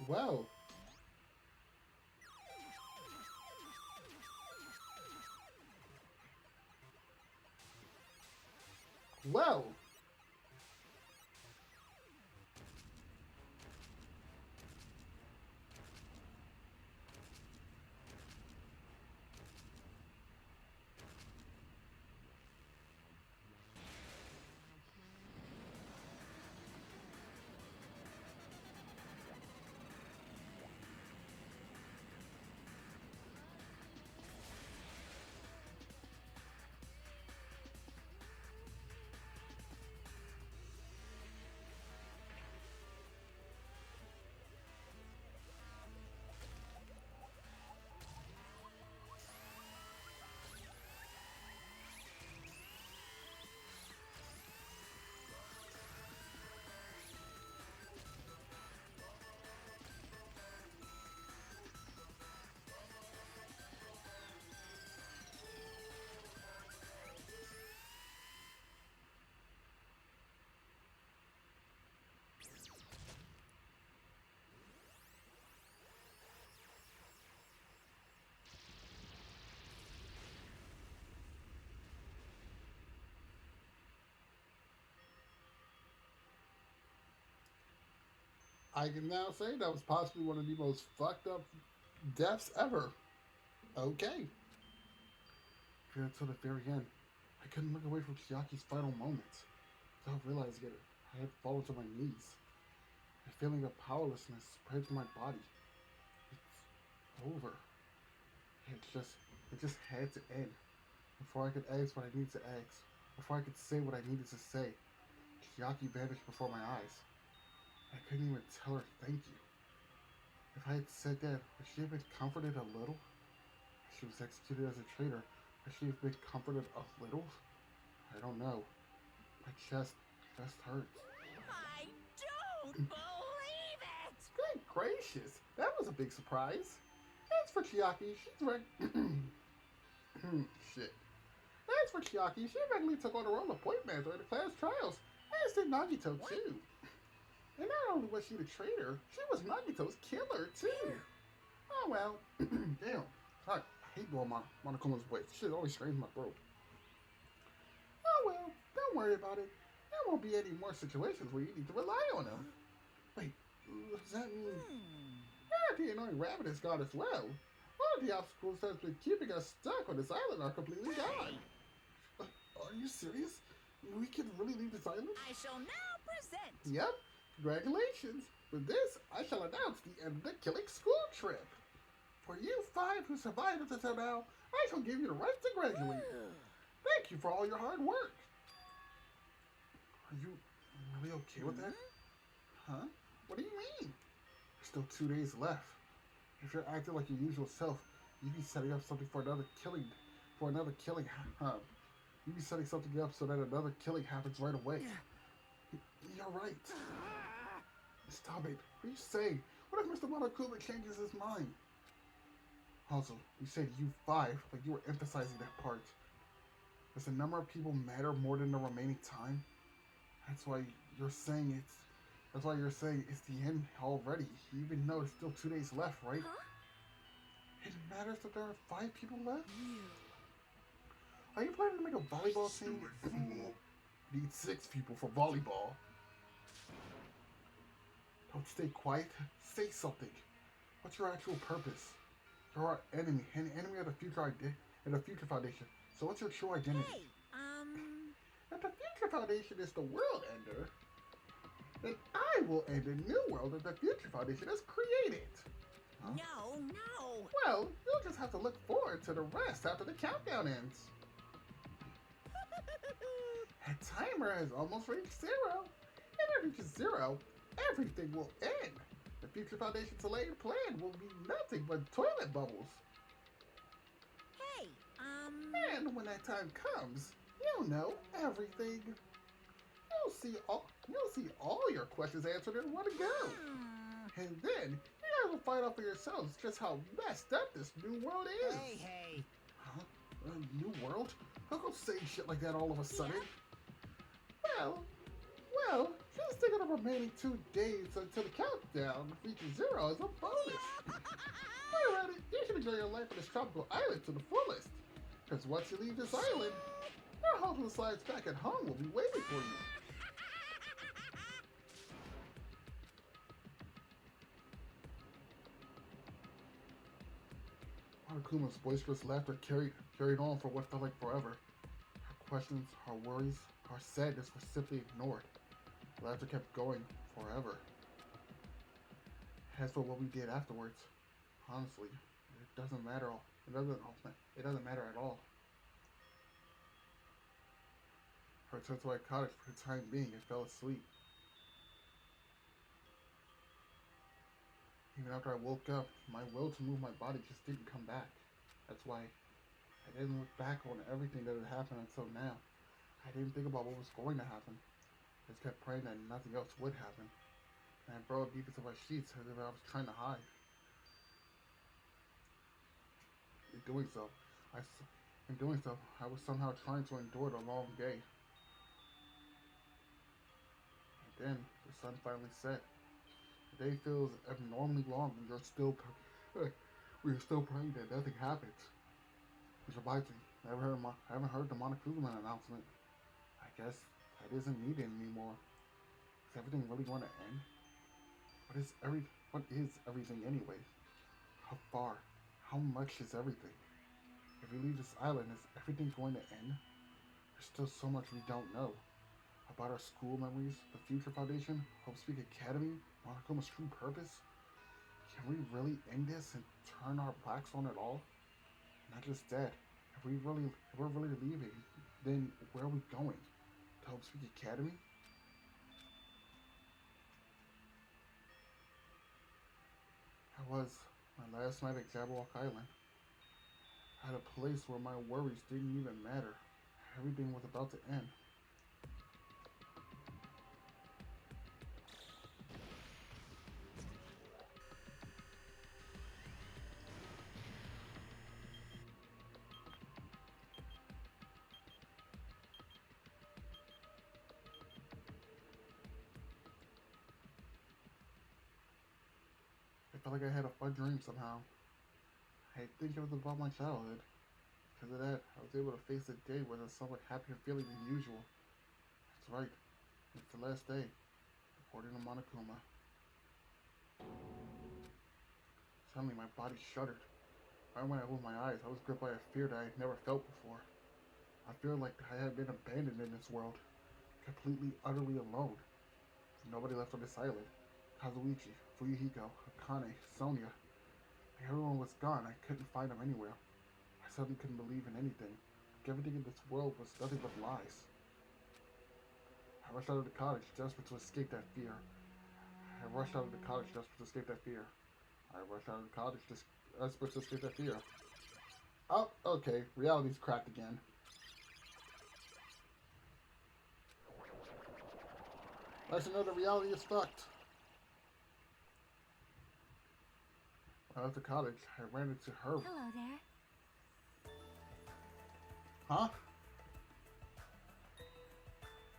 Well. Well. I can now say that was possibly one of the most fucked up deaths ever. Okay. Until the very end, I couldn't look away from Chiaki's final moments without realizing it. I had fallen to my knees. A feeling of powerlessness spread through my body. It's over. It just had to end. Before I could ask what I needed to ask, before I could say what I needed to say, Chiaki vanished before my eyes. I couldn't even tell her thank you. If I had said that, would she have been comforted a little? She was executed as a traitor. Would she have been comforted a little? I don't know. My chest hurts. I don't believe it! Good gracious, that was a big surprise. As for Chiaki, she's shit. As for Chiaki, she regularly took on the role of point man during the class trials, as did Nagito too. And not only was she the traitor, she was Nagito's killer too. Oh well, damn. I hate doing my Monokuma's voice. Shit always strains my throat. Oh well, don't worry about it. There won't be any more situations where you need to rely on him. Wait, does that mean the annoying rabbit is gone as well? All of the obstacles that's been keeping us stuck on this island are completely gone. Are you serious? We can really leave this island? I shall now present. Yep. Congratulations! With this, I shall announce the end of the killing school trip. For you 5 who survived up until now, I shall give you the right to graduate. Thank you for all your hard work. Are you really okay with that? Huh? What do you mean? There's still 2 days left. If you're acting like your usual self, you'd be setting up something for another killing. You'd be setting something up so that another killing happens right away. You're right. Stop it. What are you saying? What if Mr. Monokuma changes his mind? Also, you said you 5, like you were emphasizing that part. Does the number of people matter more than the remaining time? That's why you're saying it's the end already, even though there's still 2 days left, right? It matters that there are 5 people left? Are you planning to make a volleyball team? Need 6 people for volleyball. Don't stay quiet. Say something. What's your actual purpose? You're our enemy, an enemy of the Future Foundation. So what's your true identity? Hey, If the Future Foundation is the world ender, then I will end a new world that the Future Foundation has created. Huh? No. Well, you'll just have to look forward to the rest after the countdown ends. That timer has almost reached 0. If it reaches 0, everything will end. The Future Foundation's delayed plan will be nothing but toilet bubbles. Hey, And when that time comes, you'll know everything. You'll see all your questions answered in one go. And then you guys will find out for yourselves just how messed up this new world is. Hey. Huh? A new world? Don't go saying shit like that all of a sudden. Well, she's thinking of a remaining 2 days until the countdown reaches 0 as a bonus. Alrighty, you should enjoy your life on this tropical island to the fullest. Because once you leave this island, your hopeless lives back at home will be waiting for you. Monokuma's boisterous laughter carried on for what felt like forever. Her questions, her worries, her sadness were simply ignored. The laughter kept going forever. As for what we did afterwards, honestly, it doesn't matter. It doesn't matter at all. I returned to my cottage for the time being and fell asleep. Even after I woke up, my will to move my body just didn't come back. That's why I didn't look back on everything that had happened until now. I didn't think about what was going to happen. I just kept praying that nothing else would happen. And I burrowed deep into my sheets as if I was trying to hide. In doing so, I was somehow trying to endure the long day. And then the sun finally set. The day feels abnormally long when you're still praying that nothing happens. Which reminds me, I haven't heard the Monokuma announcement. I guess that isn't needed anymore. Is everything really going to end? What is everything anyway? How far? How much is everything? If we leave this island, is everything going to end? There's still so much we don't know. About our school memories, the Future Foundation, Hope Speak Academy, Monokuma's true purpose? Can we really end this and turn our backs on it all? Not just that. If we're really leaving, then where are we going? To Hope Speak Academy? That was my last night at Jabberwock Island. At a place where my worries didn't even matter. Everything was about to end. I felt like I had a fun dream somehow. I think it was about my childhood. Because of that, I was able to face a day with a somewhat happier feeling than usual. That's right. It's the last day, according to Monokuma. Suddenly, my body shuddered. Right when I opened my eyes, I was gripped by a fear that I had never felt before. I feel like I had been abandoned in this world. Completely, utterly alone. Nobody left on this island. Kazuichi, Fuyuhiko, Akane, Sonia. Everyone was gone. I couldn't find them anywhere. I suddenly couldn't believe in anything. Like everything in this world was nothing but lies. I rushed out of the cottage desperate to escape that fear. Oh, okay. Reality's cracked again. Nice to know that reality is fucked. When I left the cottage, I ran into her. Hello there. Huh?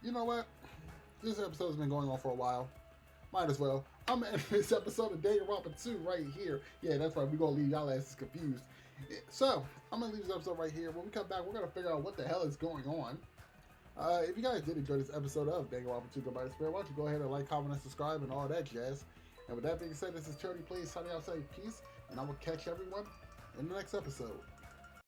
You know what? This episode's been going on for a while. Might as well. I'm gonna end this episode of Danganronpa 2 right here. Yeah, that's right. We're gonna leave y'all asses confused. So, I'm gonna leave this episode right here. When we come back, we're gonna figure out what the hell is going on. If you guys did enjoy this episode of Danganronpa 2 Goodbye Despair, why don't you go ahead and like, comment, and subscribe, and all that jazz. And with that being said, this is Charity Plays signing out saying peace, and I will catch everyone in the next episode.